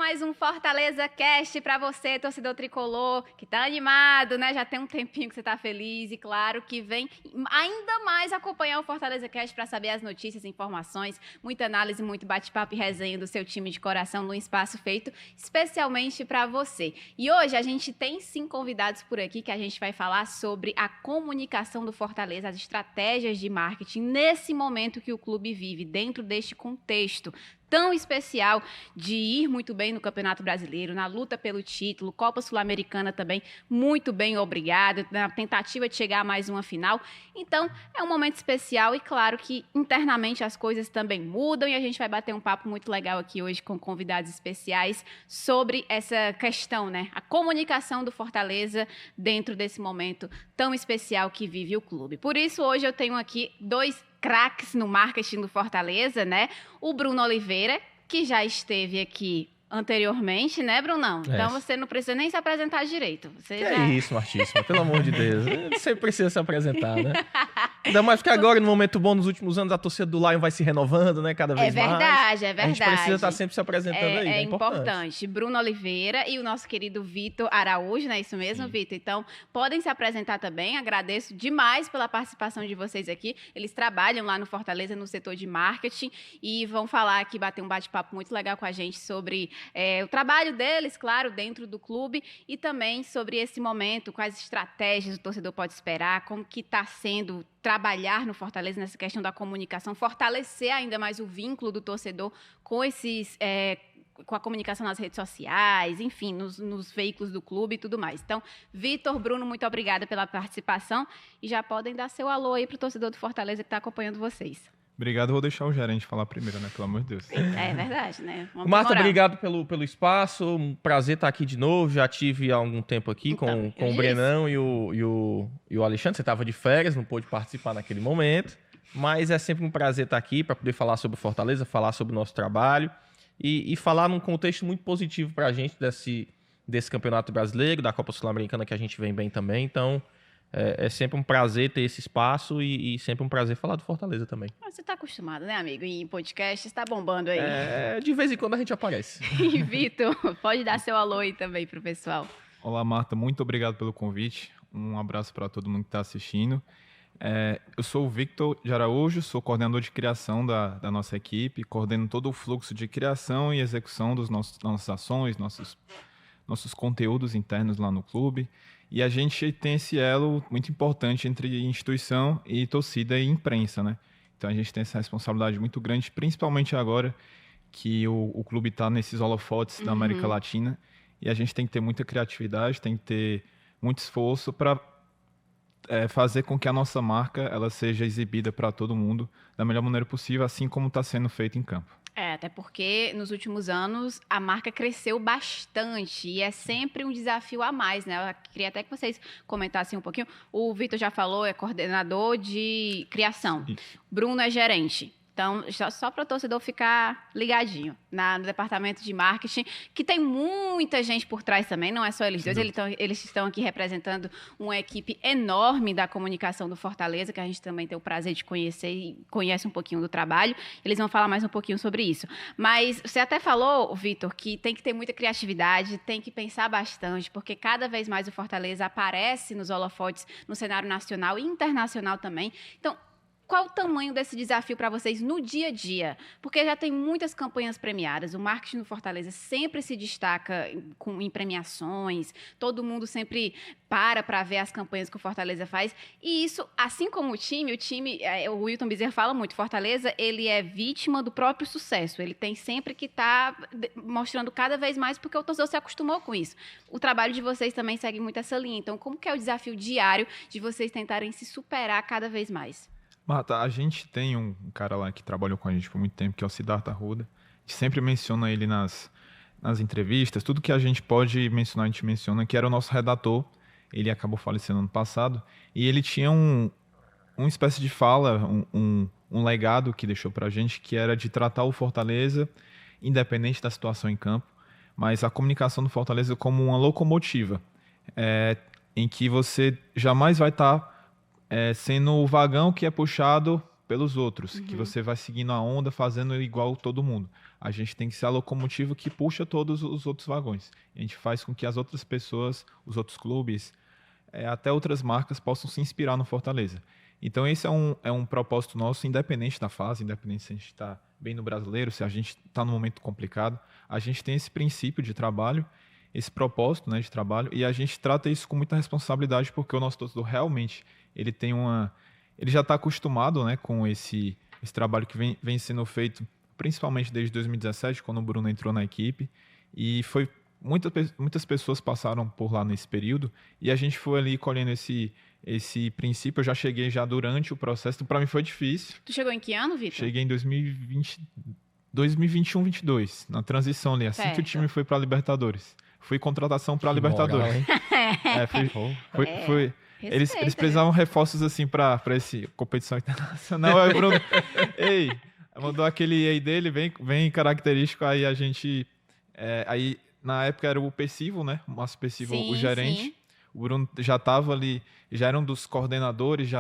mais um Fortaleza Cast para você, torcedor tricolor, que tá animado, né? Já tem um tempinho que você tá feliz e claro que vem ainda mais acompanhar o Fortaleza Cast para saber as notícias, informações, muita análise, muito bate-papo e resenha do seu time de coração num espaço feito especialmente para você. E hoje a gente tem 5 convidados por aqui que a gente vai falar sobre a comunicação do Fortaleza, as estratégias de marketing nesse momento que o clube vive, dentro deste contexto tão especial de ir muito bem no Campeonato Brasileiro, na luta pelo título, Copa Sul-Americana também, muito bem, obrigado, na tentativa de chegar a mais uma final. Então, é um momento especial e claro que internamente as coisas também mudam e a gente vai bater um papo muito legal aqui hoje com convidados especiais sobre essa questão, né? A comunicação do Fortaleza dentro desse momento tão especial que vive o clube. Por isso, hoje eu tenho aqui 2 craques no marketing do Fortaleza, né? O Bruno Oliveira, que já esteve aqui anteriormente, né, Brunão? Então você não precisa nem se apresentar direito. Você que já... é isso, Martíssima, pelo amor de Deus. Você precisa se apresentar, né? Ainda mais porque agora, no momento bom, nos últimos anos, a torcida do Lion vai se renovando, né? Cada vez mais. É verdade. A gente precisa estar sempre se apresentando aí, É né? importante. Bruno Oliveira e o nosso querido Vitor Araújo, não é isso mesmo, Vitor? Então, podem se apresentar também. Agradeço demais pela participação de vocês aqui. Eles trabalham lá no Fortaleza, no setor de marketing, e vão falar aqui, bater um bate-papo muito legal com a gente sobre o trabalho deles, claro, dentro do clube, e também sobre esse momento, quais estratégias o torcedor pode esperar, como que está sendo trabalhar no Fortaleza nessa questão da comunicação, fortalecer ainda mais o vínculo do torcedor com esses... com a comunicação nas redes sociais, enfim, nos veículos do clube e tudo mais. Então, Vitor, Bruno, muito obrigada pela participação e já podem dar seu alô aí para o torcedor do Fortaleza que está acompanhando vocês. Obrigado, vou deixar o gerente falar primeiro, né? Pelo amor de Deus. É verdade, né? Marta, obrigado pelo espaço, um prazer estar aqui de novo, já tive há algum tempo aqui Então, com o Brenão e o Alexandre, você estava de férias, não pôde participar naquele momento, mas é sempre um prazer estar aqui para poder falar sobre Fortaleza, falar sobre o nosso trabalho e falar num contexto muito positivo para a gente desse Campeonato Brasileiro, da Copa Sul-Americana que a gente vem bem também, então... É sempre um prazer ter esse espaço e sempre um prazer falar do Fortaleza também. Você está acostumado, né, amigo? Em podcast, está bombando aí. De vez em quando a gente aparece. E Vitor, pode dar seu alô aí também para o pessoal. Olá, Marta. Muito obrigado pelo convite. Um abraço para todo mundo que está assistindo. Eu sou o Victor de Araújo, sou coordenador de criação da nossa equipe, coordeno todo o fluxo de criação e execução das nossas ações, nossos conteúdos internos lá no clube. E a gente tem esse elo muito importante entre instituição e torcida e imprensa, né? Então a gente tem essa responsabilidade muito grande, principalmente agora que o clube está nesses holofotes da América Latina. E a gente tem que ter muita criatividade, tem que ter muito esforço para fazer com que a nossa marca ela seja exibida para todo mundo da melhor maneira possível, assim como está sendo feito em campo. Até porque nos últimos anos a marca cresceu bastante e é sempre um desafio a mais, né? Eu queria até que vocês comentassem um pouquinho. O Vitor já falou, é coordenador de criação. Isso. Bruno é gerente. Então, só para o torcedor ficar ligadinho no departamento de marketing, que tem muita gente por trás também, não é só eles dois, eles estão aqui representando uma equipe enorme da comunicação do Fortaleza, que a gente também tem o prazer de conhecer e conhece um pouquinho do trabalho. Eles vão falar mais um pouquinho sobre isso. Mas você até falou, Vitor, que tem que ter muita criatividade, tem que pensar bastante, porque cada vez mais o Fortaleza aparece nos holofotes no cenário nacional e internacional também. Então, qual o tamanho desse desafio para vocês no dia a dia? Porque já tem muitas campanhas premiadas, o marketing do Fortaleza sempre se destaca em premiações, todo mundo sempre para ver as campanhas que o Fortaleza faz, e isso, assim como o time, o Wilton Bezerra fala muito, Fortaleza, ele é vítima do próprio sucesso, ele tem sempre que estar mostrando cada vez mais, porque o torcedor se acostumou com isso. O trabalho de vocês também segue muito essa linha, então como que é o desafio diário de vocês tentarem se superar cada vez mais? Marta, a gente tem um cara lá que trabalhou com a gente por muito tempo, que é o Siddhartha Arruda. A gente sempre menciona ele nas entrevistas. Tudo que a gente pode mencionar, a gente menciona, que era o nosso redator. Ele acabou falecendo ano passado. E ele tinha uma espécie de fala, um legado que deixou pra gente, que era de tratar o Fortaleza, independente da situação em campo, mas a comunicação do Fortaleza como uma locomotiva, em que você jamais vai estar sendo o vagão que é puxado pelos outros, que você vai seguindo a onda, fazendo igual todo mundo. A gente tem que ser a locomotiva que puxa todos os outros vagões. A gente faz com que as outras pessoas, os outros clubes, até outras marcas possam se inspirar no Fortaleza. Então esse é um propósito nosso, independente da fase, independente se a gente está bem no Brasileiro, se a gente está num momento complicado, a gente tem esse princípio de trabalho, esse propósito, né, de trabalho, e a gente trata isso com muita responsabilidade, porque o nosso torcedor realmente ele já está acostumado, né, com esse trabalho que vem sendo feito, principalmente desde 2017, quando o Bruno entrou na equipe, e muitas pessoas passaram por lá nesse período, e a gente foi ali colhendo esse princípio. Eu já cheguei durante o processo, então para mim foi difícil. Tu chegou em que ano, Vitor? Cheguei em 2021, 22, na transição ali, assim que o time foi para a Libertadores. Fui contratação para a Libertadores. Eles precisavam reforços assim para esse competição internacional. Aí o Bruno, mandou aquele ei dele, bem característico. Aí a gente, aí na época era o Pessivo, né? O Márcio Pessivo, o gerente. Sim. O Bruno já estava ali, já era um dos coordenadores,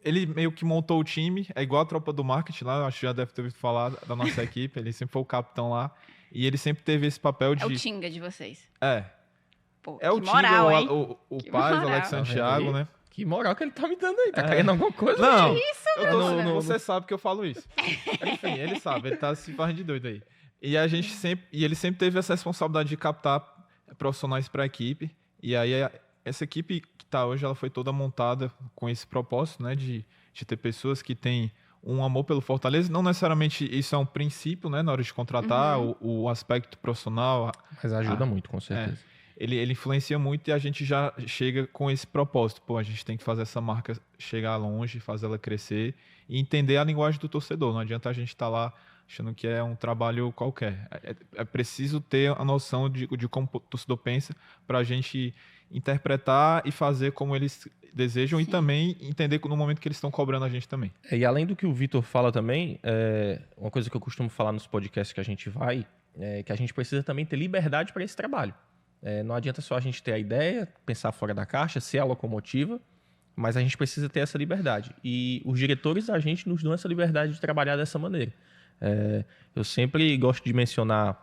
ele meio que montou o time, é igual a tropa do marketing lá, acho que já deve ter ouvido falar da nossa equipe, ele sempre foi o capitão lá, e ele sempre teve esse papel de... É o Tinga de vocês. Pô, é o moral, Tinga, o Paz, o Alex Santiago, né? Que moral que ele tá me dando aí, tá querendo alguma coisa? Não, isso, você sabe que eu falo isso. Enfim, ele sabe, ele tá se fazendo de doido aí. E ele sempre teve essa responsabilidade de captar profissionais para a equipe, e aí essa equipe que está hoje, ela foi toda montada com esse propósito, né, de ter pessoas que têm um amor pelo Fortaleza. Não necessariamente isso é um princípio, né, na hora de contratar, o aspecto profissional. Mas ajuda muito, com certeza. Ele influencia muito, e a gente já chega com esse propósito. Pô, a gente tem que fazer essa marca chegar longe, fazer ela crescer e entender a linguagem do torcedor. Não adianta a gente estar lá achando que é um trabalho qualquer. É preciso ter a noção de como o torcedor pensa para a gente interpretar e fazer como eles desejam. Sim. E também entender no momento que eles estão cobrando a gente também. E além do que o Vitor fala também, uma coisa que eu costumo falar nos podcasts que a gente vai, é que a gente precisa também ter liberdade para esse trabalho. Não adianta só a gente ter a ideia, pensar fora da caixa, ser a locomotiva, mas a gente precisa ter essa liberdade. E os diretores da gente nos dão essa liberdade de trabalhar dessa maneira. Eu sempre gosto de mencionar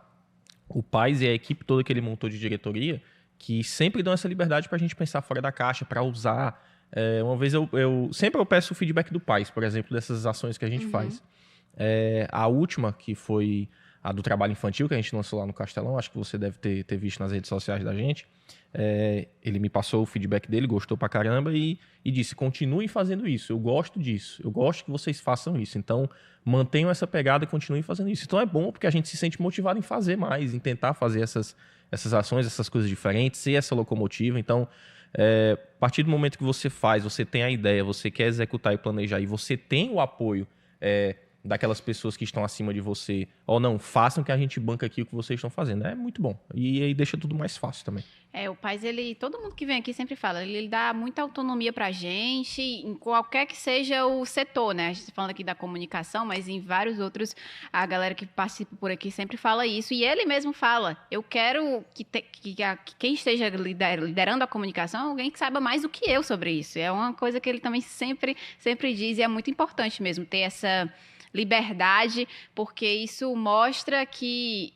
o Paz e a equipe toda que ele montou de diretoria, que sempre dão essa liberdade para a gente pensar fora da caixa, para usar. Uma vez eu peço o feedback do Paz, por exemplo, dessas ações que a gente faz. A última, que foi a do trabalho infantil, que a gente lançou lá no Castelão, acho que você deve ter visto nas redes sociais da gente. Ele me passou o feedback dele, gostou pra caramba e disse, continuem fazendo isso, eu gosto disso, eu gosto que vocês façam isso, então mantenham essa pegada e continuem fazendo isso. Então é bom porque a gente se sente motivado em fazer mais, em tentar fazer essas ações, essas coisas diferentes, ser essa locomotiva. Então, a partir do momento que você faz, você tem a ideia, você quer executar e planejar e você tem o apoio daquelas pessoas que estão acima de você, ou não, façam que a gente banca aqui o que vocês estão fazendo. É muito bom. E aí deixa tudo mais fácil também. O Paz, todo mundo que vem aqui sempre fala, ele dá muita autonomia pra gente, em qualquer que seja o setor, né? A gente tá falando aqui da comunicação, mas em vários outros, a galera que participa por aqui sempre fala isso. E ele mesmo fala, eu quero que quem esteja liderando a comunicação, alguém que saiba mais do que eu sobre isso. É uma coisa que ele também sempre diz, e é muito importante mesmo ter essa liberdade, porque isso mostra que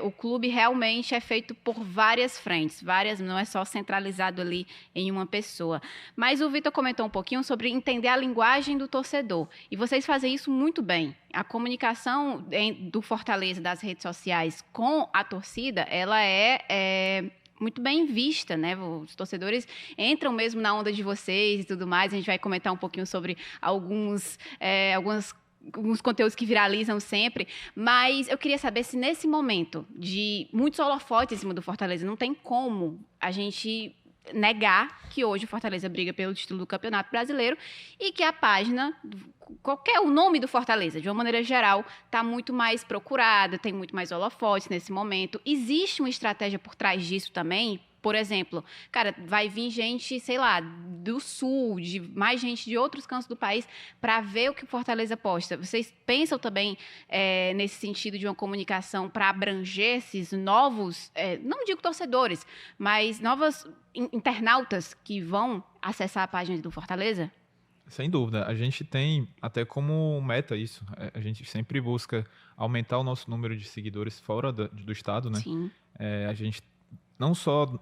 o clube realmente é feito por várias frentes, não é só centralizado ali em uma pessoa. Mas o Vitor comentou um pouquinho sobre entender a linguagem do torcedor, e vocês fazem isso muito bem. A comunicação do Fortaleza, das redes sociais com a torcida, ela é muito bem vista, né? Os torcedores entram mesmo na onda de vocês e tudo mais. A gente vai comentar um pouquinho sobre alguns conteúdos que viralizam sempre, mas eu queria saber se nesse momento de muitos holofotes em cima do Fortaleza, não tem como a gente negar que hoje o Fortaleza briga pelo título do Campeonato Brasileiro e que a página, o nome do Fortaleza, de uma maneira geral, está muito mais procurada, tem muito mais holofotes nesse momento. Existe uma estratégia por trás disso também? Por exemplo, cara, vai vir gente, sei lá, do Sul, mais gente de outros cantos do país para ver o que o Fortaleza posta. Vocês pensam também nesse sentido de uma comunicação para abranger esses novos, não digo torcedores, mas novos internautas que vão acessar a página do Fortaleza? Sem dúvida. A gente tem até como meta isso. A gente sempre busca aumentar o nosso número de seguidores fora do estado, né? Sim. A gente não só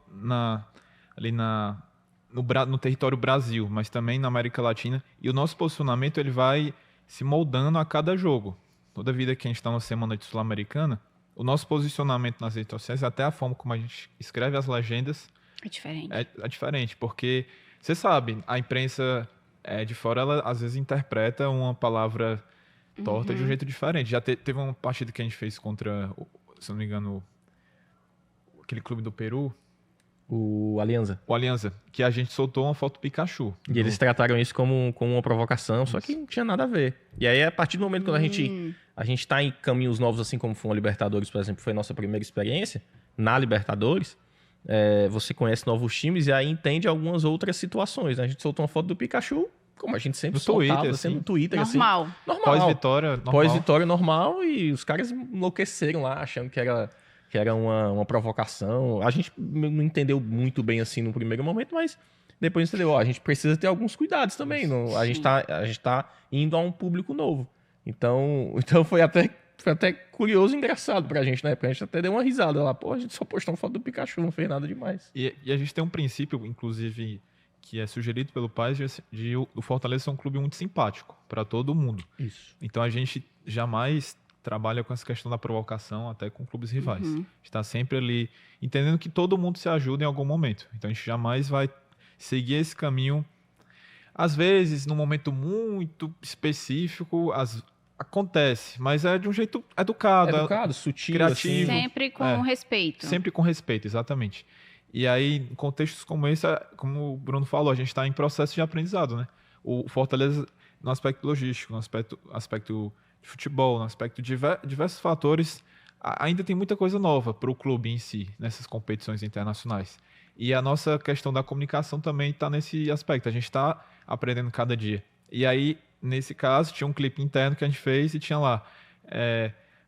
ali no território Brasil, mas também na América Latina. E o nosso posicionamento ele vai se moldando a cada jogo. Toda vida que a gente está na semana de Sul-Americana, o nosso posicionamento nas redes sociais, até a forma como a gente escreve as legendas, É diferente. é diferente, porque você sabe, a imprensa de fora, ela às vezes interpreta uma palavra torta de um jeito diferente. Já teve uma partida que a gente fez contra, se não me engano, aquele clube do Peru, O Alianza. o Alianza, que a gente soltou uma foto do Pikachu. E eles trataram isso como uma provocação, só que não tinha nada a ver. E aí, a partir do momento quando a gente tá em caminhos novos, assim como foi a Libertadores, por exemplo, foi a nossa primeira experiência na Libertadores, você conhece novos times e aí entende algumas outras situações, né? A gente soltou uma foto do Pikachu, como a gente sempre No soltava, Twitter, assim, assim. no Twitter, Normal. assim. Normal. Pós-vitória, normal. Pós-vitória normal, e os caras enlouqueceram lá, achando que era uma provocação. A gente não entendeu muito bem assim no primeiro momento, mas depois entendeu, ó, a gente precisa ter alguns cuidados também. A gente tá indo a um público novo. Então foi até curioso e engraçado pra gente, né? Porque a gente até deu uma risada lá. Pô, a gente só postou uma foto do Pikachu, não fez nada demais. E a gente tem um princípio, inclusive, que é sugerido pelo Paz, de o Fortaleza ser um clube muito simpático para todo mundo. Isso. Então a gente jamais trabalha com essa questão da provocação até com clubes rivais. A gente está sempre ali entendendo que todo mundo se ajuda em algum momento. Então a gente jamais vai seguir esse caminho. Às vezes, num momento muito específico, acontece, mas é de um jeito educado. Sutil, criativo. assim. Sempre com respeito. Sempre com respeito, exatamente. E aí, em contextos como esse, como o Bruno falou, a gente está em processo de aprendizado, né? O Fortaleza, no aspecto logístico, no aspecto de futebol, no aspecto de diversos fatores, ainda tem muita coisa nova para o clube em si, nessas competições internacionais. E a nossa questão da comunicação também está nesse aspecto. A gente está aprendendo cada dia. E aí, nesse caso, tinha um clipe interno que a gente fez e tinha lá...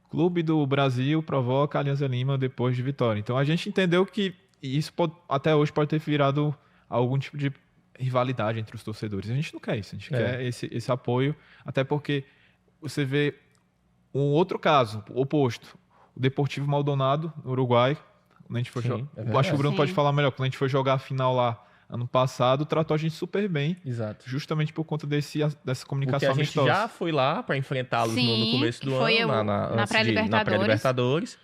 Clube do Brasil provoca Alianza Lima depois de vitória. Então a gente entendeu que isso até hoje pode ter virado algum tipo de rivalidade entre os torcedores. A gente não quer isso, a gente quer esse apoio, até porque você vê um outro caso, o oposto, o Deportivo Maldonado, no Uruguai, quando a gente foi acho que o Bruno pode falar melhor, quando a gente foi jogar a final lá ano passado, tratou a gente super bem. Exato. Justamente por conta dessa comunicação Porque a gente amistosa. já foi lá para enfrentá-los no começo do ano, na pré-Libertadores.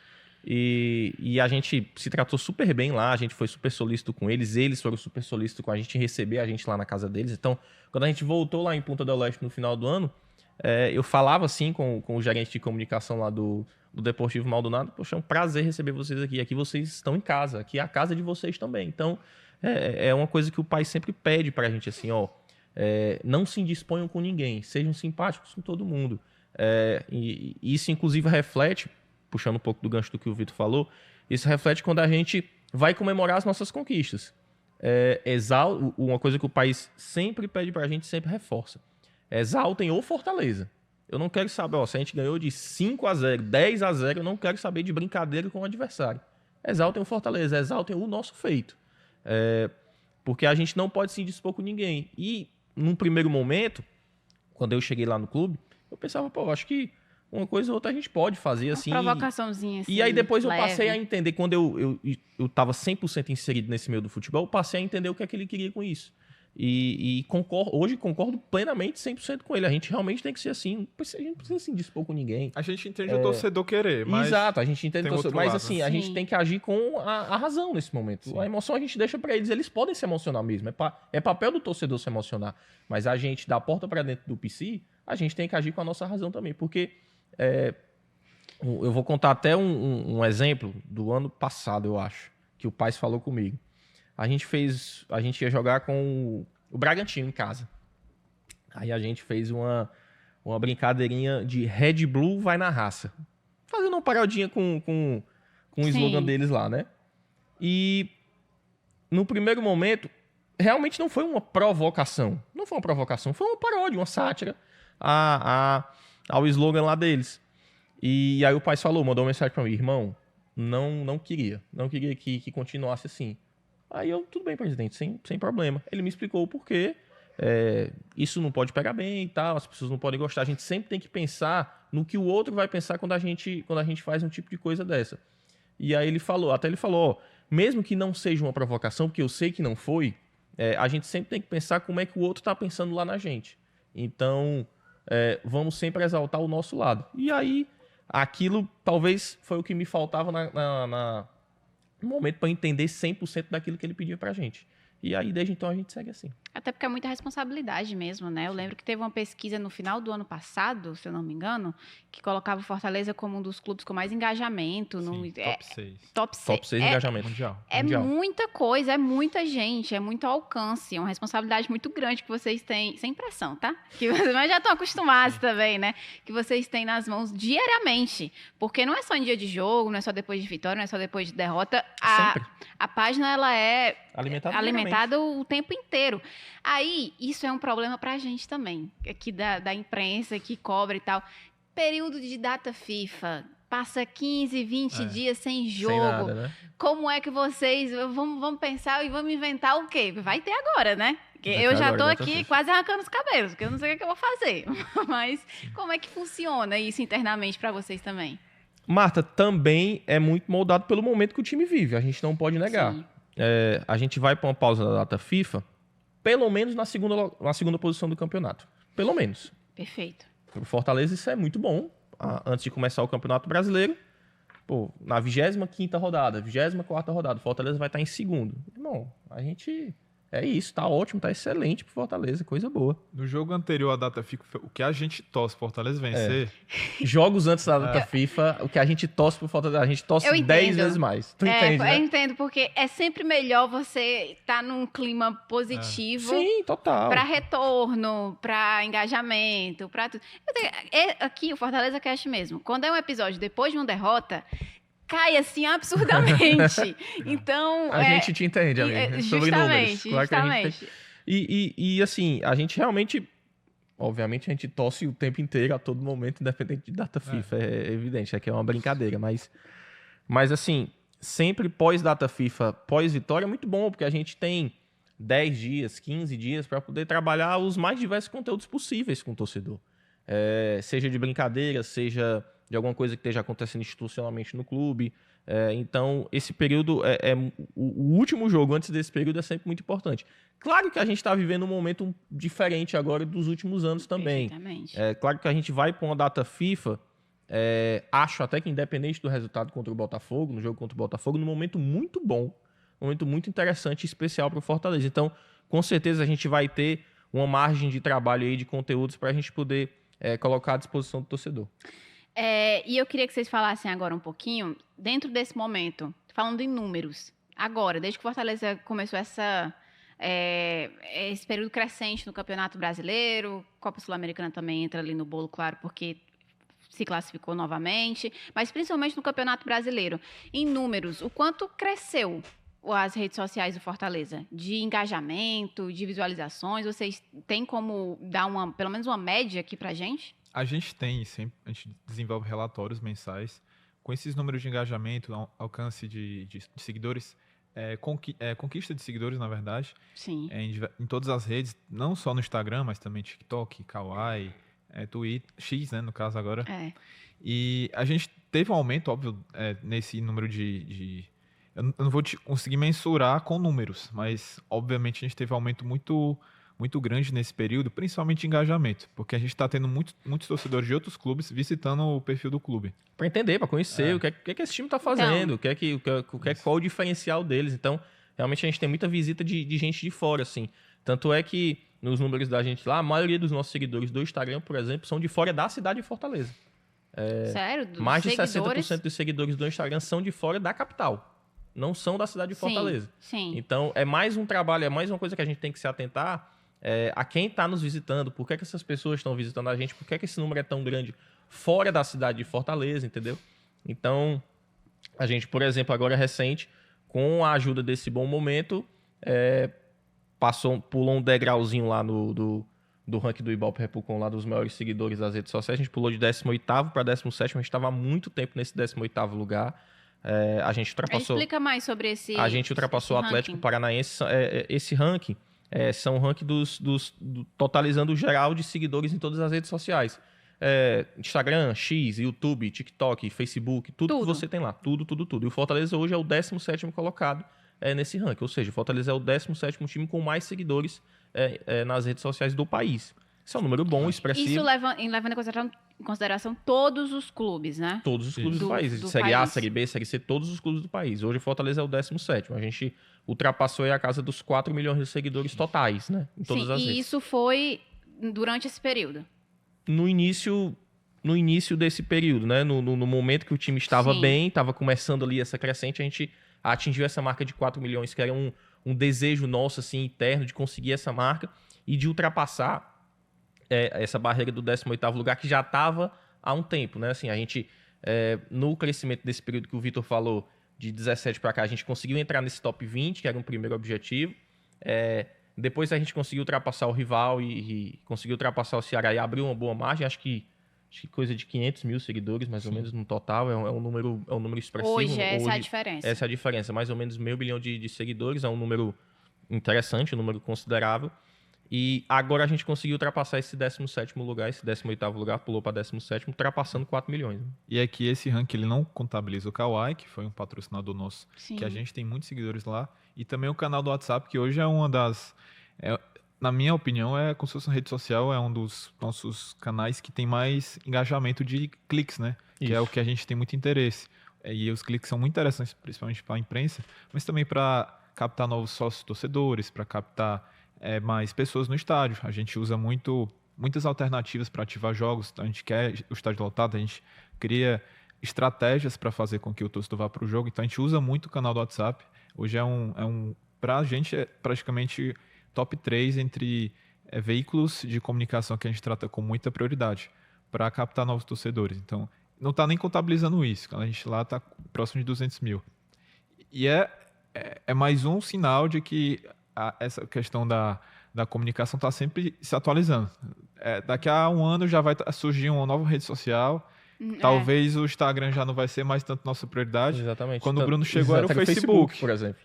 E a gente se tratou super bem lá, a gente foi super solícito com eles foram super solícitos com a gente em receber a gente lá na casa deles. Então, quando a gente voltou lá em Punta del Este no final do ano, eu falava assim com o gerente de comunicação lá do Deportivo Maldonado: poxa, é um prazer receber vocês aqui. Aqui vocês estão em casa, aqui é a casa de vocês também. Então, é uma coisa que o pai sempre pede pra gente, assim, ó, não se indisponham com ninguém, sejam simpáticos com todo mundo. E isso, inclusive, reflete, puxando um pouco do gancho do que o Vitor falou, isso reflete quando a gente vai comemorar as nossas conquistas. Uma coisa que o país sempre pede pra gente, sempre reforça: exaltem o Fortaleza. Eu não quero saber, se a gente ganhou de 5-0, 10-0, eu não quero saber de brincadeira com o adversário. Exaltem o Fortaleza, exaltem o nosso feito. Porque a gente não pode se indispor com ninguém. E, num primeiro momento, quando eu cheguei lá no clube, eu pensava, acho que uma coisa ou outra a gente pode fazer assim. Uma provocaçãozinha assim. E aí depois leve. Eu passei a entender, quando eu tava 100% inserido nesse meio do futebol, eu passei a entender o que é que ele queria com isso. E hoje concordo plenamente 100% com ele. A gente realmente tem que ser assim. A gente não precisa se indispor com ninguém. A gente entende o torcedor querer, mas... Exato, a gente entende o torcedor. Mas assim, a gente Sim. tem que agir com a razão nesse momento. Sim. A emoção a gente deixa pra eles podem se emocionar mesmo. É papel do torcedor se emocionar. Mas a gente, da porta pra dentro do PC, a gente tem que agir com a nossa razão também. Porque eu vou contar até um exemplo do ano passado, eu acho, que o Paz falou comigo. A gente ia jogar com o Bragantino em casa. Aí a gente fez uma brincadeirinha de Red Bull vai na raça. Fazendo uma parodinha com o slogan deles lá, né? E no primeiro momento, realmente não foi uma provocação. Não foi uma provocação, foi uma paródia, uma sátira ao slogan lá deles. E aí o pai mandou uma mensagem pra mim: irmão, não queria que continuasse assim. Aí tudo bem, presidente, sem problema. Ele me explicou o porquê. isso não pode pegar bem e tal, as pessoas não podem gostar. A gente sempre tem que pensar no que o outro vai pensar quando a gente faz um tipo de coisa dessa. E aí ele falou, ó, mesmo que não seja uma provocação, porque eu sei que não foi, a gente sempre tem que pensar como é que o outro está pensando lá na gente. Então, vamos sempre exaltar o nosso lado. E aí, aquilo talvez foi o que me faltava no momento para entender 100% daquilo que ele pedia pra gente. E aí, desde então, a gente segue assim. Até porque é muita responsabilidade mesmo, né? Eu lembro que teve uma pesquisa no final do ano passado, se eu não me engano, que colocava o Fortaleza como um dos clubes com mais engajamento. Sim, top 6. Top 6. Top 6 engajamento. Mundial. Muita coisa, é muita gente, é muito alcance, é uma responsabilidade muito grande que vocês têm, sem pressão, tá? Mas já estão acostumados também, né? Que vocês têm nas mãos diariamente. Porque não é só em dia de jogo, não é só depois de vitória, não é só depois de derrota. Sempre. A página, ela é Alimentada o tempo inteiro. Aí, isso é um problema pra gente também, aqui da imprensa, que cobra e tal. Período de data FIFA, passa 15, 20 dias sem jogo. Sem nada, né? Como é que vocês... Vamos pensar e vamos inventar o quê? Vai ter agora, né? Porque Vai eu ter já agora, tô data aqui FIFA. quase arrancando os cabelos, porque eu não sei o que eu vou fazer. Mas como é que funciona isso internamente pra vocês também? Marta, também é muito moldado pelo momento que o time vive. A gente não pode negar. Sim. A gente vai para uma pausa da data FIFA, pelo menos na segunda posição do campeonato. Pelo menos. Perfeito. Pro Fortaleza isso é muito bom. Antes de começar o Campeonato Brasileiro, na 25ª rodada, 24ª rodada, o Fortaleza vai estar em segundo. Irmão, a gente... É isso, tá ótimo, tá excelente pro Fortaleza, coisa boa. No jogo anterior à data FIFA, o que a gente torce pro Fortaleza vencer... Jogos antes da data FIFA, o que a gente torce pro Fortaleza, a gente torce Eu 10 entendo. vezes mais. Tu entende, Eu né? entendo, porque é sempre melhor você estar num clima positivo Sim, total. para retorno, para engajamento, para tudo. Aqui, o Fortaleza Cast mesmo, quando é um episódio depois de uma derrota, cai assim absurdamente. Então, A gente te entende, amigo. Sobre números. Claro que a gente justamente. E assim, a gente realmente... Obviamente, a gente tosse o tempo inteiro, a todo momento, independente de data FIFA. É evidente, que é uma brincadeira. Mas assim, sempre pós-data FIFA, pós-vitória, é muito bom, porque a gente tem 10 dias, 15 dias para poder trabalhar os mais diversos conteúdos possíveis com o torcedor. Seja de brincadeira, seja de alguma coisa que esteja acontecendo institucionalmente no clube. Então, esse período, o último jogo antes desse período é sempre muito importante. Claro que a gente está vivendo um momento diferente agora dos últimos anos também. Perfeitamente. Claro que a gente vai para uma data FIFA, acho até que independente do resultado contra o Botafogo, no jogo contra o Botafogo, num momento muito bom, um momento muito interessante e especial para o Fortaleza. Então, com certeza a gente vai ter uma margem de trabalho aí, de conteúdos para a gente poder colocar à disposição do torcedor. E eu queria que vocês falassem agora um pouquinho, dentro desse momento, falando em números, agora, desde que o Fortaleza começou esse período crescente no Campeonato Brasileiro, Copa Sul-Americana também entra ali no bolo, claro, porque se classificou novamente, mas principalmente no Campeonato Brasileiro. Em números, o quanto cresceu as redes sociais do Fortaleza? De engajamento, de visualizações, vocês têm como dar pelo menos uma média aqui pra gente? A gente tem sempre, a gente desenvolve relatórios mensais com esses números de engajamento, alcance de seguidores, conquista de seguidores, na verdade, Sim. Em todas as redes, não só no Instagram, mas também TikTok, Kawaii, Twitter, X, né, no caso agora. E a gente teve um aumento, óbvio, nesse número eu não vou conseguir mensurar com números, mas obviamente a gente teve um aumento muito grande nesse período, principalmente de engajamento, porque a gente está tendo muitos torcedores de outros clubes visitando o perfil do clube. Para entender, para conhecer o que é que esse time está fazendo, qual o diferencial deles. Então, realmente a gente tem muita visita de gente de fora, assim. Tanto é que nos números da gente lá, a maioria dos nossos seguidores do Instagram, por exemplo, são de fora da cidade de Fortaleza. Sério? Mais de 60% dos seguidores do Instagram são de fora da capital. Não são da cidade de Fortaleza. Sim. Então, é mais um trabalho, é mais uma coisa que a gente tem que se atentar a quem está nos visitando, por que essas pessoas estão visitando a gente, por que esse número é tão grande fora da cidade de Fortaleza, entendeu? Então, a gente, por exemplo, agora recente, com a ajuda desse bom momento, pulou um degrauzinho lá do ranking do Ibope Repulcom, lá dos maiores seguidores das redes sociais. A gente pulou de 18º para 17º, a gente estava há muito tempo nesse 18º lugar. A gente ultrapassou... Explica mais sobre esse A gente ultrapassou o Atlético Paranaense. Esse ranking são o ranking totalizando o geral de seguidores em todas as redes sociais. Instagram, X, YouTube, TikTok, Facebook, tudo que você tem lá. Tudo. E o Fortaleza hoje é o 17º colocado nesse ranking. Ou seja, o Fortaleza é o 17º time com mais seguidores nas redes sociais do país. Isso é um número bom, expressivo. Isso levando em consideração todos os clubes, né? Todos os clubes do país. Série A, Série B, Série C, todos os clubes do país. Hoje o Fortaleza é o 17º. A gente ultrapassou aí a casa dos 4 milhões de seguidores totais, né? Em todas as redes. E isso foi durante esse período? No início desse período, né? No momento que o time estava bem, estava começando ali essa crescente, a gente atingiu essa marca de 4 milhões, que era um desejo nosso, assim, interno, de conseguir essa marca e de ultrapassar essa barreira do 18º lugar, que já estava há um tempo, né? Assim, a gente, no crescimento desse período que o Vitor falou, de 17 para cá, a gente conseguiu entrar nesse top 20, que era um primeiro objetivo. Depois a gente conseguiu ultrapassar o rival e conseguiu ultrapassar o Ceará e abriu uma boa margem. Acho que coisa de 500 mil seguidores, mais ou menos, no total. É um número expressivo. Hoje, essa é a diferença. Essa é a diferença. Mais ou menos 500 milhão de seguidores. É um número interessante, um número considerável. E agora a gente conseguiu ultrapassar esse 17º lugar, esse 18º lugar, pulou para 17º, ultrapassando 4 milhões. Né? E é que esse ranking ele não contabiliza o Kawai, que foi um patrocinador nosso, Sim. que a gente tem muitos seguidores lá, e também o canal do WhatsApp, que hoje é uma das... na minha opinião, como se fosse uma rede social, é um dos nossos canais que tem mais engajamento de cliques, né? Isso. Que é o que a gente tem muito interesse. E os cliques são muito interessantes, principalmente para a imprensa, mas também para captar novos sócios torcedores, para captar mais pessoas no estádio. A gente usa muitas alternativas para ativar jogos. A gente quer o estádio lotado, a gente cria estratégias para fazer com que o torcedor vá para o jogo. Então a gente usa muito o canal do WhatsApp. Hoje para a gente é praticamente top 3 entre veículos de comunicação que a gente trata com muita prioridade para captar novos torcedores. Então não está nem contabilizando isso. A gente lá está próximo de 200 mil. E é mais um sinal de que essa questão da comunicação está sempre se atualizando. Daqui a um ano já vai surgir uma nova rede social. Talvez o Instagram já não vai ser mais tanto nossa prioridade. Exatamente. Quando o Bruno chegou era o Facebook, por exemplo.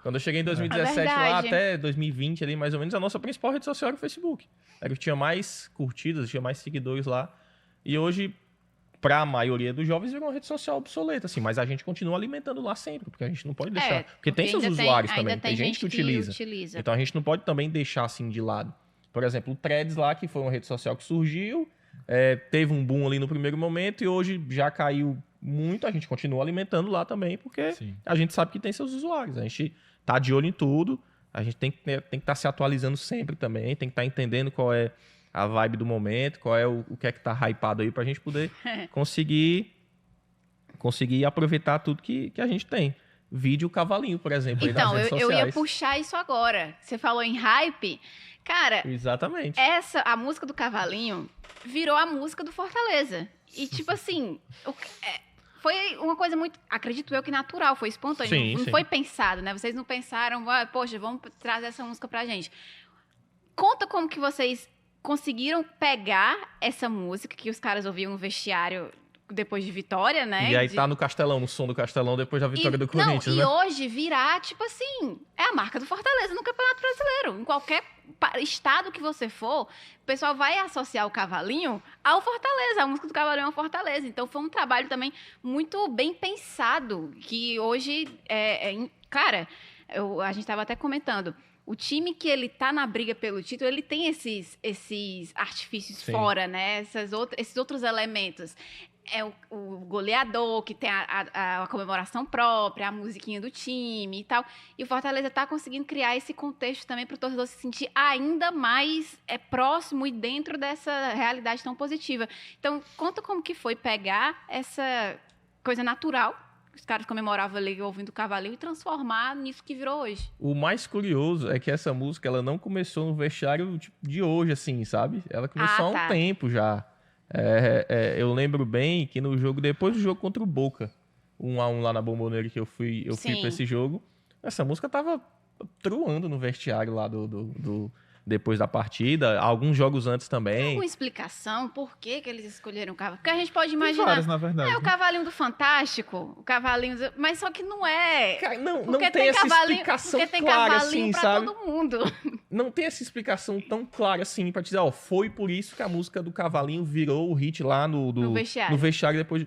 Quando eu cheguei em 2017 lá até 2020 ali mais ou menos, a nossa principal rede social era o Facebook. Era o que tinha mais curtidas, tinha mais seguidores lá. E hoje, para a maioria dos jovens, virou uma rede social obsoleta, assim, mas a gente continua alimentando lá sempre, porque a gente não pode deixar. Porque tem seus usuários também, tem gente que utiliza. Então a gente não pode também deixar assim de lado. Por exemplo, o Threads lá, que foi uma rede social que surgiu, teve um boom ali no primeiro momento e hoje já caiu muito, a gente continua alimentando lá também, porque a gente sabe que tem seus usuários. A gente tá de olho em tudo, a gente tem que estar se atualizando sempre também, tem que estar entendendo qual é a vibe do momento, qual é o que é que tá hypado aí pra gente poder conseguir aproveitar tudo que a gente tem. Vídeo cavalinho, por exemplo, aí nas redes sociais. Eu ia puxar isso agora. Você falou em hype. Cara, exatamente. A música do cavalinho virou a música do Fortaleza. E tipo assim, foi uma coisa muito, acredito eu, que natural, foi espontâneo. Não foi pensado, né? Vocês não pensaram, poxa, vamos trazer essa música pra gente. Conta como que vocês conseguiram pegar essa música que os caras ouviam no vestiário depois de vitória, né? E aí tá no Castelão, no som do Castelão, depois da vitória do Corinthians, né? E hoje virar, tipo assim, é a marca do Fortaleza no Campeonato Brasileiro. Em qualquer estado que você for, o pessoal vai associar o cavalinho ao Fortaleza, a música do cavalinho ao Fortaleza. Então foi um trabalho também muito bem pensado, que hoje, cara, a gente estava até comentando, o time que ele tá na briga pelo título, ele tem esses artifícios fora, né? Esses outros elementos. É o goleador, que tem a comemoração própria, a musiquinha do time e tal. E o Fortaleza tá conseguindo criar esse contexto também para o torcedor se sentir ainda mais próximo e dentro dessa realidade tão positiva. Então, conta como que foi pegar essa coisa natural, os caras comemoravam ali ouvindo o cavalinho, e transformar nisso que virou hoje. O mais curioso é que essa música, ela não começou no vestiário de hoje, assim, sabe? Ela começou há um tempo já. Eu lembro bem que no jogo, depois do jogo contra o Boca, 1-1 lá na Bombonera, que eu fui pra esse jogo, essa música tava truando no vestiário lá depois da partida, alguns jogos antes também. Tem alguma explicação por que eles escolheram o cavalinho? Porque a gente pode imaginar... Tem várias, na verdade. O cavalinho do Fantástico, o cavalinho... Mas só que não é... Cara, não tem essa explicação porque tem clara, cavalinho assim, pra sabe? todo mundo. não tem essa explicação tão clara assim pra te dizer, ó, foi por isso que a música do Cavalinho virou o hit lá No vestiário. no vestiário depois.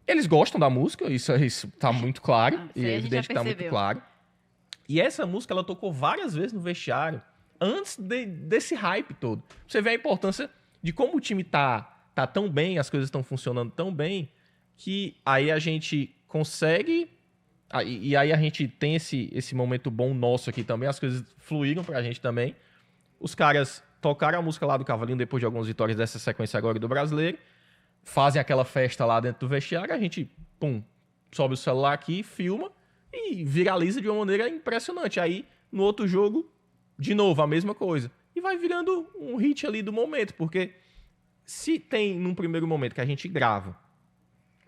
Eles gostam da música, isso tá muito claro, Ah, isso e aí é a gente evidente já que tá muito percebeu. claro. E essa música, ela tocou várias vezes no vestiário, antes desse hype todo. Você vê a importância de como o time tá tão bem, as coisas estão funcionando tão bem, que aí a gente consegue... E aí a gente tem esse momento bom nosso aqui também, as coisas fluíram pra gente também. Os caras tocaram a música lá do Cavalinho depois de algumas vitórias dessa sequência agora do Brasileiro, fazem aquela festa lá dentro do vestiário, a gente, sobe o celular aqui, filma e viraliza de uma maneira impressionante. Aí, no outro jogo, de novo, a mesma coisa. E vai virando um hit ali do momento, porque se tem num primeiro momento que a gente grava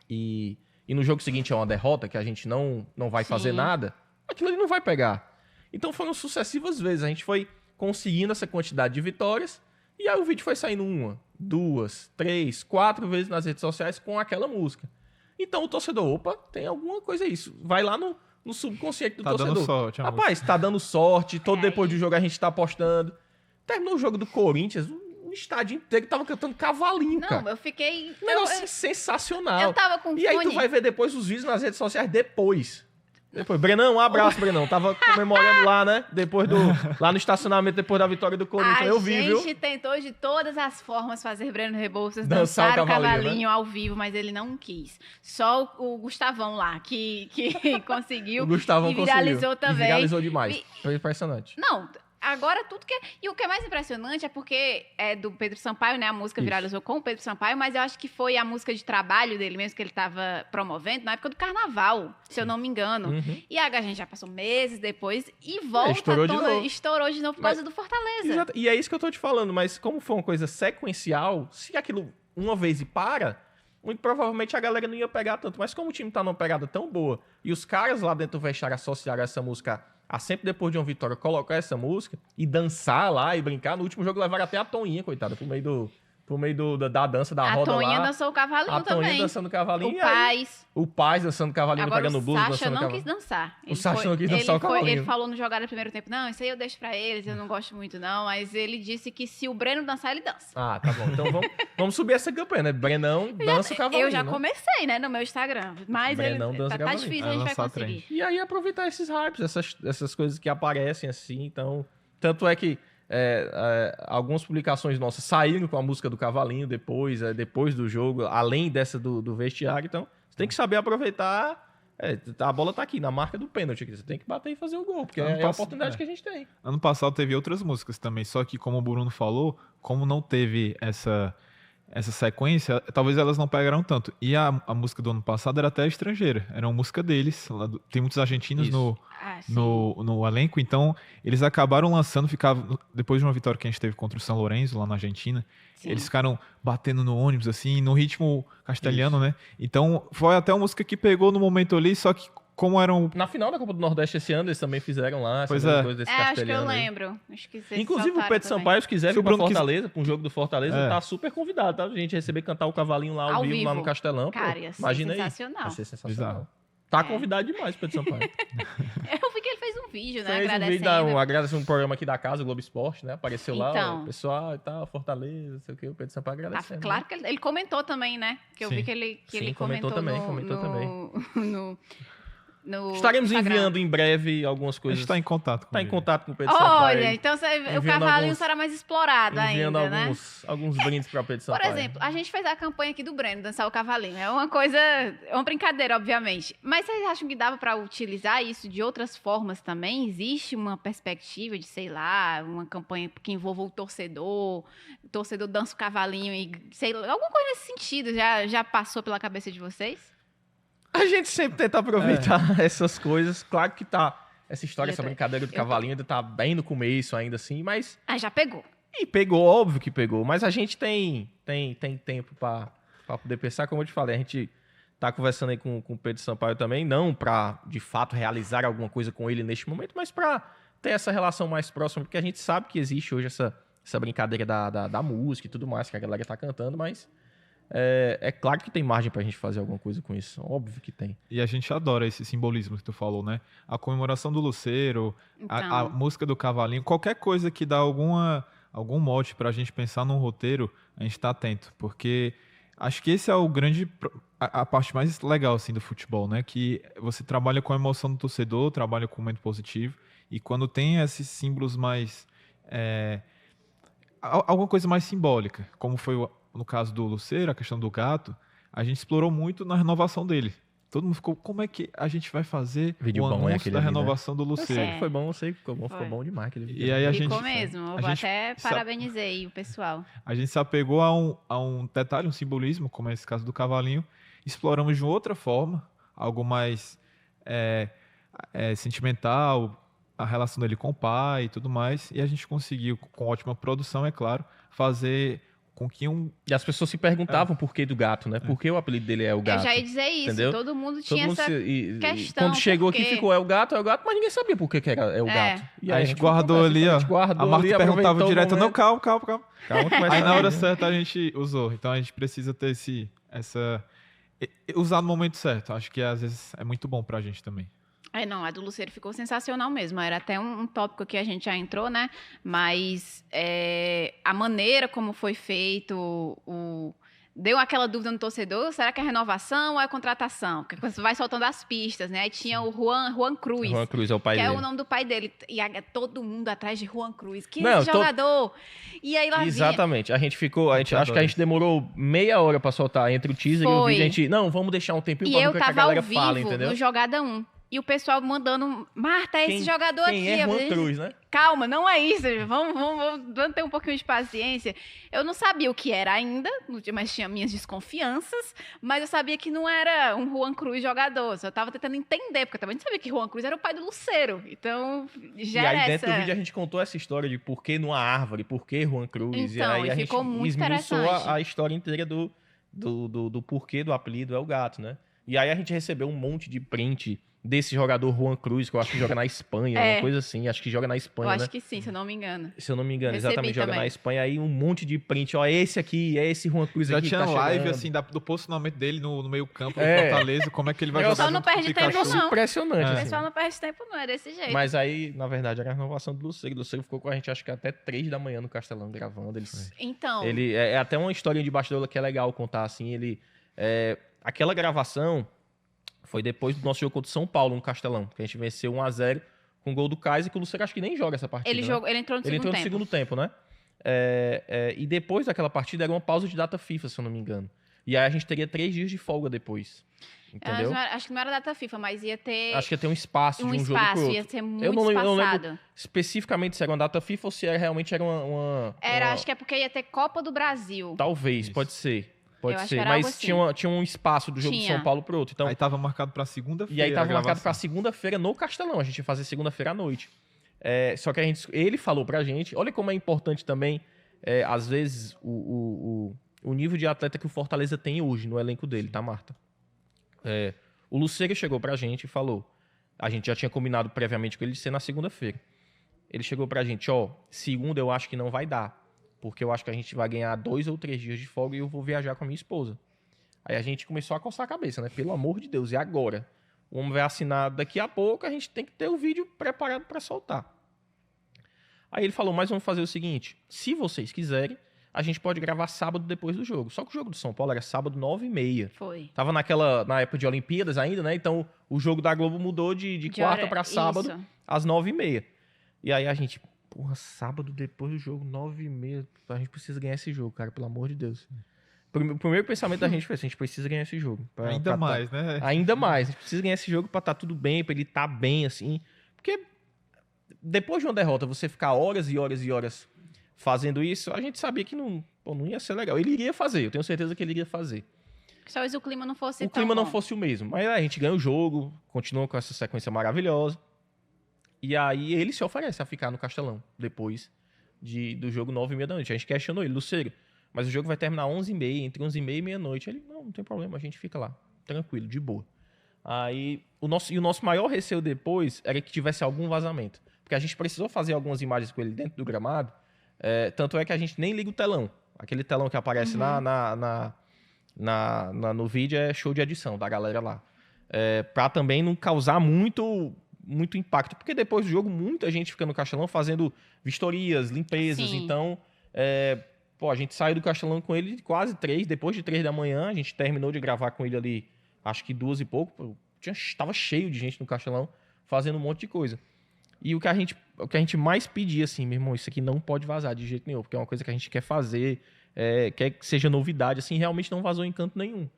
e no jogo seguinte é uma derrota, que a gente não vai fazer Sim. nada, aquilo ali não vai pegar. Então foram sucessivas vezes. A gente foi conseguindo essa quantidade de vitórias e aí o vídeo foi saindo 1, 2, 3, 4 vezes nas redes sociais com aquela música. Então o torcedor, opa, tem alguma coisa aí. Isso vai lá no subconsciente do torcedor. Tá dando sorte, amor. Rapaz, tá dando sorte. Todo depois do jogo a gente tá apostando. Terminou o jogo do Corinthians, o estádio inteiro tava cantando Cavalinho, Não, cara. eu fiquei... Um negócio sensacional. Eu tava com E aí fone. tu vai ver depois os vídeos nas redes sociais depois. Brenão, um abraço, Brenão. Tava comemorando lá, né? Lá no estacionamento, depois da vitória do Corinthians. Eu vi, viu? A gente tentou de todas as formas fazer Breno Rebouças Dançar dançar o o cavalinho, cavalinho ao vivo, mas ele não quis. Só o Gustavão lá, que conseguiu O Gustavão e viralizou conseguiu. também. E viralizou demais. Foi impressionante. Não, agora tudo que... E o que é mais impressionante é porque é do Pedro Sampaio, né? A música Isso. viralizou com o Pedro Sampaio, mas eu acho que foi a música de trabalho dele mesmo que ele tava promovendo na época do Carnaval, se eu não me engano. Uhum. E a gente já passou meses depois e volta estourou de novo. estourou de novo por causa do Fortaleza. Exato. E é isso que eu tô te falando, mas como foi uma coisa sequencial, se aquilo uma vez e para, muito provavelmente a galera não ia pegar tanto. Mas como o time tá numa pegada tão boa e os caras lá dentro do vestiário associaram essa música a sempre depois de uma vitória colocar essa música e dançar lá e brincar, no último jogo levaram até a Toinha, coitada, por meio da dança da A roda Toinha lá. dançou o cavalinho A Toinha também. dançando cavalinho. O E aí, Paz. o Paz dançando cavalinho, Agora pegando o blues, Sacha dançando não cavalinho. quis dançar. Sacha não quis dançar o cavalinho. Ele falou no jogada no primeiro tempo, não, isso aí eu deixo pra eles, eu não gosto muito não, mas ele disse que se o Breno dançar, ele dança. Ah, tá bom. Então vamos subir essa campanha, né? Brenão dança o cavalinho. Eu já né? comecei, né, no meu Instagram, mas Brenão ele, dança tá cavalinho. difícil, Vai a gente vai lançar a conseguir. E aí aproveitar esses hypes, essas coisas que aparecem assim, então... Tanto é que algumas publicações nossas saíram com a música do Cavalinho depois do jogo, além dessa do vestiário, então você tem que saber aproveitar... a bola tá aqui, na marca do pênalti, você tem que bater e fazer o gol, porque é a oportunidade que a gente tem. Ano passado teve outras músicas também, só que como o Bruno falou, como não teve essa sequência, talvez elas não pegaram tanto. E a música do ano passado era até estrangeira, era uma música deles, tem muitos argentinos Isso. Sim. no elenco, então eles acabaram lançando, depois de uma vitória que a gente teve contra o São Lourenço, lá na Argentina, Sim. eles ficaram batendo no ônibus, assim, no ritmo castelhano, né? Então foi até uma música que pegou no momento ali, só que como eram... Na final da Copa do Nordeste esse ano, eles também fizeram lá, Pois essa é. coisa desse Acho que eu castelhano aí. lembro. Acho que vocês Inclusive o soltaram Pedro também. Sampaio, se quiser Se vir o pra Bruno Fortaleza, pra um jogo do Fortaleza, É. tá super convidado, tá? A gente receber cantar o Cavalinho lá ao vivo lá no Castelão. Pô, Cara, ia ser imagina aí. sensacional. Vai ser sensacional. Bizarro. Tá É. convidado demais, Pedro Sampaio. Eu vi que ele fez um vídeo, né, Fez um vídeo, agradecendo. agradecendo um programa aqui da casa, o Globo Esporte, né? Apareceu lá, Então. o pessoal e tal, Fortaleza, não sei o que, o Pedro Sampaio Ah, agradecendo. claro que ele comentou também, né? Que eu Sim. vi que ele Sim, comentou também, no, comentou no, no Estaremos Instagram. enviando em breve algumas A coisas. gente tá em contato com Tá em ele. contato com o Pedro Sampaio. Olha, então o Enviando cavalinho alguns- será mais explorado enviando ainda, né? alguns brindes pra Pedro Por Sampaio. exemplo, a gente fez a campanha aqui do Breno, dançar o cavalinho. É uma coisa, é uma brincadeira, obviamente. Mas vocês acham que dava pra utilizar isso de outras formas também? Existe uma perspectiva de, sei lá, uma campanha que envolva o torcedor dança o cavalinho e, sei lá, alguma coisa nesse sentido já passou pela cabeça de vocês? A gente sempre tenta aproveitar essas coisas. Claro que tá essa história, Eu essa tô- brincadeira do eu tô- cavalinho ainda tá bem no começo ainda assim, mas... Ah, já pegou. E pegou, óbvio que pegou. Mas a gente tem tempo pra poder pensar. Como eu te falei, a gente tá conversando aí com o Pedro Sampaio também, não pra, de fato, realizar alguma coisa com ele neste momento, mas pra ter essa relação mais próxima, porque a gente sabe que existe hoje essa brincadeira da música e tudo mais, que a galera tá cantando, mas É claro que tem margem pra gente fazer alguma coisa com isso. Óbvio que tem. E a gente adora esse simbolismo que tu falou, né? A comemoração do Luceiro, a Então, música do cavalinho, qualquer coisa que dá algum mote pra gente pensar num roteiro, a gente tá atento. Porque acho que esse é o grande... A parte mais legal, assim, do futebol, né? Que você trabalha com a emoção do torcedor, trabalha com o momento positivo. E quando tem esses símbolos mais... alguma coisa mais simbólica, como foi no caso do Luceiro, a questão do gato, a gente explorou muito na renovação dele. Todo mundo ficou, como é que a gente vai fazer Vídeo o bom, anúncio aquele da ali, né? renovação do Eu sei Luceiro? que foi bom, eu sei que ficou bom, Foi. ficou bom demais aquele vídeo. E aí a ficou gente, mesmo. Eu a gente até sa- parabenizei o pessoal. a gente se apegou a um detalhe, um simbolismo, como é esse caso do cavalinho, exploramos de outra forma, algo mais sentimental, a relação dele com o pai e tudo mais, e a gente conseguiu, com ótima produção, é claro, fazer com que E as pessoas se perguntavam por que do gato, né? Por que o apelido dele é o gato? Eu já ia dizer isso. entendeu? Todo mundo Todo tinha mundo essa questão. quando chegou aqui porque- ficou é o gato, mas ninguém sabia por que é o gato. E a aí gente foi guardou conversa, ali, então ó. a gente guardou A Marta ali, perguntava aproveitou o direto, não, momento. calma. Calma que vai Aí na sair, hora né? certa a gente usou. Então a gente precisa ter usar no momento certo. Acho que às vezes é muito bom pra gente também. Não, a do Luceiro ficou sensacional mesmo. Era até um tópico que a gente já entrou, né? Mas a maneira como foi feito, deu aquela dúvida no torcedor, será que é renovação ou é contratação? Porque você vai soltando as pistas, né? Aí tinha o Juan Cruz, Juan Cruz é o pai que dele. é o nome do pai dele. E todo mundo atrás de Juan Cruz. Que Não, esse jogador? E aí lá vinha... Exatamente. Acho que a adoro gente demorou meia hora pra soltar entre o teaser e o Foi. vídeo. A gente, não, vamos deixar um tempinho E pra ver eu o que a tava galera ao vivo fala, entendeu? no Jogada 1. E o pessoal mandando, Marta, esse jogador quem aqui. é Eu Juan falei, Cruz, né? calma, não é isso. Vamos ter um pouquinho de paciência. Eu não sabia o que era ainda, mas tinha minhas desconfianças. Mas eu sabia que não era um Juan Cruz jogador. Só tava tentando entender, porque eu também não sabia que Juan Cruz era o pai do Luceiro. Então, já E aí era dentro do essa... vídeo a gente contou essa história de por que numa árvore, por que Juan Cruz. Então, e aí e a gente ficou muito esmiuçou interessante. a história inteira do porquê do apelido é o gato, né? E aí a gente recebeu um monte de print desse jogador Juan Cruz, que eu acho que joga na Espanha, uma coisa assim. Acho que joga na Eu Espanha, né? acho que sim, se eu não me engano. Se eu não me engano, Recebi exatamente, joga também. na Espanha. Aí um monte de print, ó, esse aqui, é esse Juan Cruz Já aqui tinha que tá live, chegando. assim, do posicionamento dele no meio campo do É. Fortaleza, como é que ele vai O jogar pessoal não junto com o perde tempo, Pikachu. não. Impressionante, É. O assim. pessoal não perde tempo, não, é desse jeito. Mas aí, na verdade, era a renovação do Luceiro. O Luceiro ficou com a gente, acho que até 3 da manhã no Castelão, gravando. Então, Ele é até uma historinha de bastidor que é legal contar, assim. Aquela gravação foi depois do nosso jogo contra o São Paulo, no Castelão, que a gente venceu 1-0 com o gol do Kaiser, que o Luceiro acho que nem joga essa partida, ele né? entrou no Ele segundo entrou no tempo. segundo tempo, né? E depois daquela partida era uma pausa de data FIFA, se eu não me engano. E aí a gente teria 3 dias de folga depois. Entendeu? Acho que não era data FIFA, mas ia ter Acho que ia ter um espaço de um jogo pro espaço, outro. ia ser muito Eu não lembro espaçado. especificamente se era uma data FIFA ou se realmente era uma... Acho que é porque ia ter Copa do Brasil. Talvez, Isso. pode ser. Eu Pode acho ser. que era algo Mas assim. tinha um espaço do jogo de Tinha. São Paulo pro outro. Então, Aí tava marcado pra segunda-feira. e aí tava a marcado pra gravação. segunda-feira no Castelão. A gente ia fazer segunda-feira à noite. Só que ele falou pra gente, olha como é importante também, às vezes, o nível de atleta que o Fortaleza tem hoje no elenco dele, tá, Marta? O Luceiro chegou pra gente e falou, a gente já tinha combinado previamente com ele de ser na segunda-feira. Ele chegou pra gente, segunda eu acho que não vai dar, porque eu acho que a gente vai ganhar 2 ou 3 dias de folga e eu vou viajar com a minha esposa. Aí a gente começou a coçar a cabeça, né? Pelo amor de Deus, e agora? O homem vai assinar daqui a pouco, a gente tem que ter o vídeo preparado para soltar. Aí ele falou, mas vamos fazer o seguinte, se vocês quiserem, a gente pode gravar sábado depois do jogo. Só que o jogo do São Paulo era sábado 9h30. Foi. Tava na época de Olimpíadas ainda, né? Então o jogo da Globo mudou de quarta para sábado, Isso. às 9h30. E aí a gente, porra, sábado depois do jogo, 9h30, a gente precisa ganhar esse jogo, cara, pelo amor de Deus. O primeiro pensamento da gente foi assim, a gente precisa ganhar esse jogo. Ainda mais, né? Ainda mais. A gente precisa ganhar esse jogo pra estar tudo bem, pra ele estar bem, assim. Porque depois de uma derrota, você ficar horas e horas e horas fazendo isso, a gente sabia que não ia ser legal. Ele iria fazer, eu tenho certeza que ele iria fazer. Talvez o clima não fosse O tão clima não bom. fosse o mesmo. Mas a gente ganha o jogo, continua com essa sequência maravilhosa. E aí ele se oferece a ficar no Castelão, depois do jogo 9h30 da noite. A gente questionou ele, Luceiro, mas o jogo vai terminar 11h30, entre 11h30 e meia-noite. Ele, não tem problema, a gente fica lá, tranquilo, de boa. Aí, o nosso maior receio depois era que tivesse algum vazamento. Porque a gente precisou fazer algumas imagens com ele dentro do gramado, tanto é que a gente nem liga o telão. Aquele telão que aparece no vídeo é show de edição da galera lá. Pra também não causar muito impacto. Porque depois do jogo, muita gente fica no Castelão fazendo vistorias, limpezas. Sim. Então, a gente saiu do Castelão com ele quase 3, depois de 3 da manhã. A gente terminou de gravar com ele ali, acho que 2 e pouco. Tava cheio de gente no Castelão fazendo um monte de coisa. E o que a gente mais pedia, assim, meu irmão, isso aqui não pode vazar de jeito nenhum, porque é uma coisa que a gente quer fazer, quer que seja novidade, assim, realmente não vazou em canto nenhum.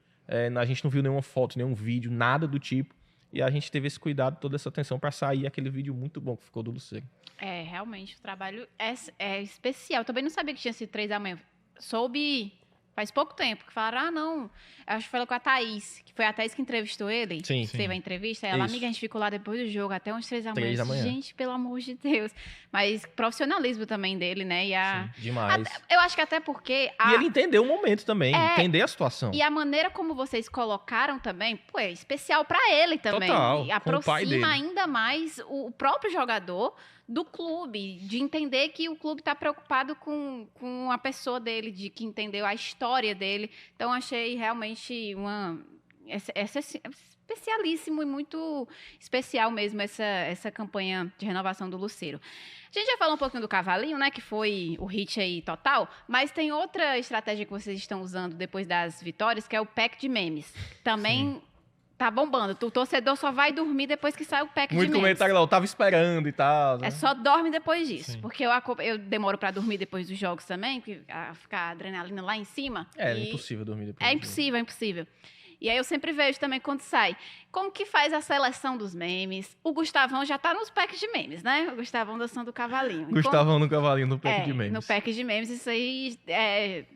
A gente não viu nenhuma foto, nenhum vídeo, nada do tipo. E a gente teve esse cuidado, toda essa atenção para sair aquele vídeo muito bom que ficou do Luceiro. Realmente, o trabalho é especial. Eu também não sabia que tinha sido 3 da manhã. Soube faz pouco tempo, que falaram, não, acho que falou com a Thaís, que foi a Thaís que entrevistou ele. Sim. Teve a entrevista, ela, Isso. amiga, a gente ficou lá depois do jogo, até umas 3 da manhã. 3 da manhã. Gente, pelo amor de Deus. Mas profissionalismo também dele, né? Sim, demais. Eu acho que até porque... E ele entendeu o momento também, entender a situação. E a maneira como vocês colocaram também, é especial pra ele também. Total, E com o pai dele. aproxima ainda mais o próprio jogador do clube, de entender que o clube está preocupado com a pessoa dele, de que entendeu a história dele. Então, achei realmente especialíssimo e muito especial mesmo essa campanha de renovação do Luceiro. A gente já falou um pouquinho do Cavalinho, né, que foi o hit aí total, mas tem outra estratégia que vocês estão usando depois das vitórias, que é o pack de memes. Também tá bombando. O torcedor só vai dormir depois que sai o pack de memes. Muito comentário lá, eu tava esperando e tal. Né? Só dorme depois disso. Sim. Porque eu demoro pra dormir depois dos jogos também, ficar a adrenalina lá em cima. É impossível dormir depois. É impossível. E aí eu sempre vejo também quando sai. Como que faz a seleção dos memes? O Gustavão já tá nos packs de memes, né? O Gustavão dançando o cavalinho. Gustavão no cavalinho, no pack de memes. No pack de memes, isso aí,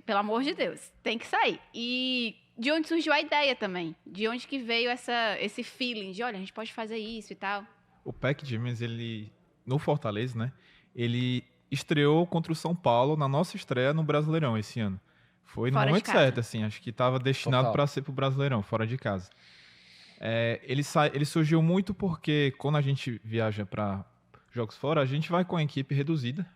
pelo amor de Deus, tem que sair. E de onde surgiu a ideia também? De onde que veio esse feeling de, olha, a gente pode fazer isso e tal? O pack de memes, ele, no Fortaleza, né? Ele estreou contra o São Paulo na nossa estreia no Brasileirão esse ano. Foi no Fora de momento casa. certo, assim. Acho que estava destinado Total. para ser pro Brasileirão, fora de casa. Ele surgiu muito porque quando a gente viaja para jogos fora, a gente vai com a equipe reduzida.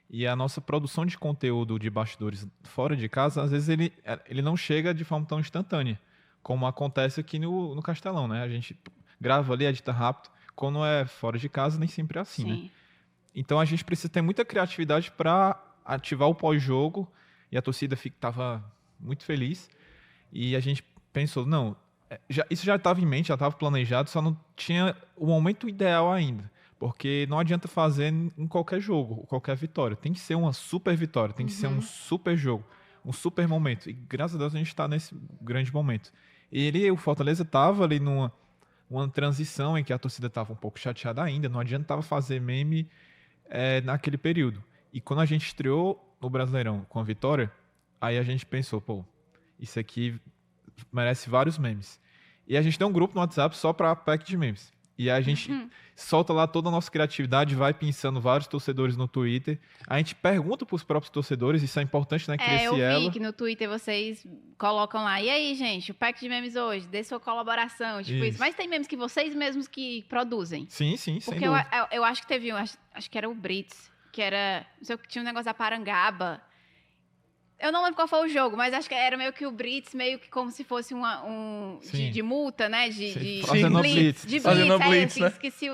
E a nossa produção de conteúdo de bastidores fora de casa, às vezes ele não chega de forma tão instantânea, como acontece aqui no Castelão, né? A gente grava ali, edita rápido. Quando é fora de casa, nem sempre é assim, né? Então a gente precisa ter muita criatividade para ativar o pós-jogo. E a torcida estava muito feliz. E a gente pensou, não, isso já estava em mente, já estava planejado, só não tinha o momento ideal ainda. Porque não adianta fazer em qualquer jogo, qualquer vitória. Tem que ser uma super vitória, tem que ser um super jogo, um super momento. E graças a Deus a gente está nesse grande momento. O Fortaleza estava ali numa transição em que a torcida estava um pouco chateada ainda, não adiantava fazer meme naquele período. E quando a gente estreou no Brasileirão com a vitória, aí a gente pensou, isso aqui merece vários memes. E a gente tem um grupo no WhatsApp só para pack de memes. E a gente solta lá toda a nossa criatividade, vai pensando vários torcedores no Twitter. A gente pergunta para os próprios torcedores, isso é importante, né? Eu vi que no Twitter vocês colocam lá, e aí, gente, o pack de memes hoje, dê sua colaboração, tipo isso. Mas tem memes que vocês mesmos que produzem. Sim, sem Porque dúvida. eu acho que teve acho que era o Brits, que era, não sei o que, tinha um negócio da Parangaba. Eu não lembro qual foi o jogo, mas acho que era meio que o Brits, meio que como se fosse de multa, né? Fazendo blitz. De Fazendo blitz, blitz, né?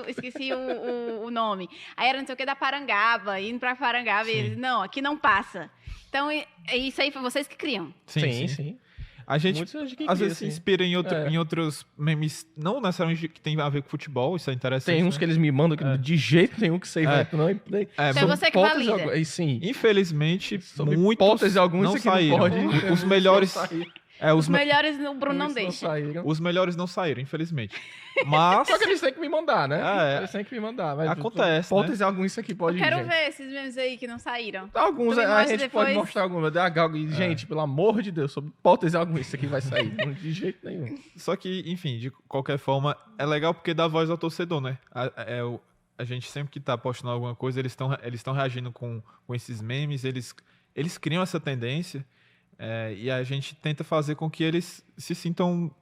esqueci o nome. Aí era não sei o que da Parangaba, indo pra Parangaba, e eles, não, aqui não passa. Então, isso aí foi vocês que criam. Sim. A gente, às vezes, se inspira em outros memes, não necessariamente que tem a ver com futebol, isso é interessante. Tem uns que eles me mandam que de jeito nenhum que sei vai. Não, então você que valida. Sim. Infelizmente, sobre muitos hipótese alguma, não isso aqui saíram. não pode. Os melhores... Os melhores o Bruno não deixa. Os melhores não saíram, infelizmente. Mas... Só que eles têm que me mandar, né? Eles têm que me mandar. Mas acontece, hipótese alguma, isso aqui pode ir. Eu quero ver esses memes aí que não saíram. Alguns a gente pode mostrar alguma. Gente, pelo amor de Deus, sobre hipótese alguma, isso aqui vai sair. De jeito nenhum. Só que, enfim, de qualquer forma, é legal porque dá voz ao torcedor, né? A gente sempre que tá postando alguma coisa, eles estão reagindo com esses memes, eles criam essa tendência. E a gente tenta fazer com que eles se sintam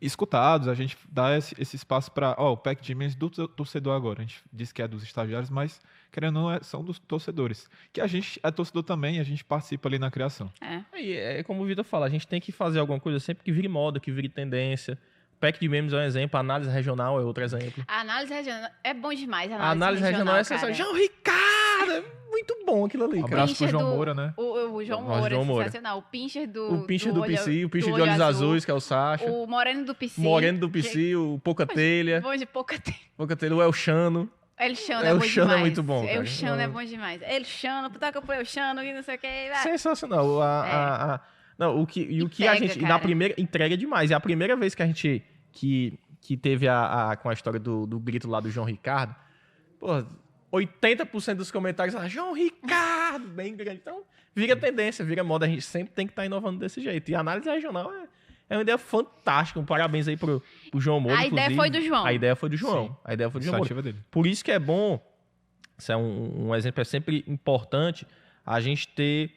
escutados, a gente dá esse espaço para, o pack de e-mails do torcedor agora. A gente diz que é dos estagiários, mas, querendo ou não, são dos torcedores. Que a gente é torcedor também, a gente participa ali na criação. E é como o Vitor fala, a gente tem que fazer alguma coisa sempre que vire moda, que vire tendência. Pack de memes é um exemplo, a análise regional é outro exemplo. A análise regional é bom demais. A análise regional é sensacional. João Ricardo, é muito bom aquilo ali, Um cara. abraço pro João Moura, né? O João Moura é sensacional. O pincher do O pincher do PC, o pincher do de olhos azuis, que é o Sacha. O moreno do PC. Moreno do PC, o Pouca Telha. Bom de pouca telha. Pouca Telha, o Elchano. Elchano é bom demais. Elchano é muito bom, cara. Elchano é bom demais. Elchano, toca pro Elchano e não sei o que. Sensacional. Não, o que a gente... cara. Na primeira... Entrega demais. É a primeira vez que a gente... Que teve com a história do grito lá do João Ricardo. Pô, 80% dos comentários lá, João Ricardo, bem grande. Então, vira tendência, vira moda. A gente sempre tem que estar inovando desse jeito. E a análise regional é uma ideia fantástica. Um parabéns aí pro João Moura, A ideia foi do João. A ideia foi do João. Sim. A ideia foi do João Moura. Dele. Por isso que é bom, isso é um exemplo, é sempre importante a gente ter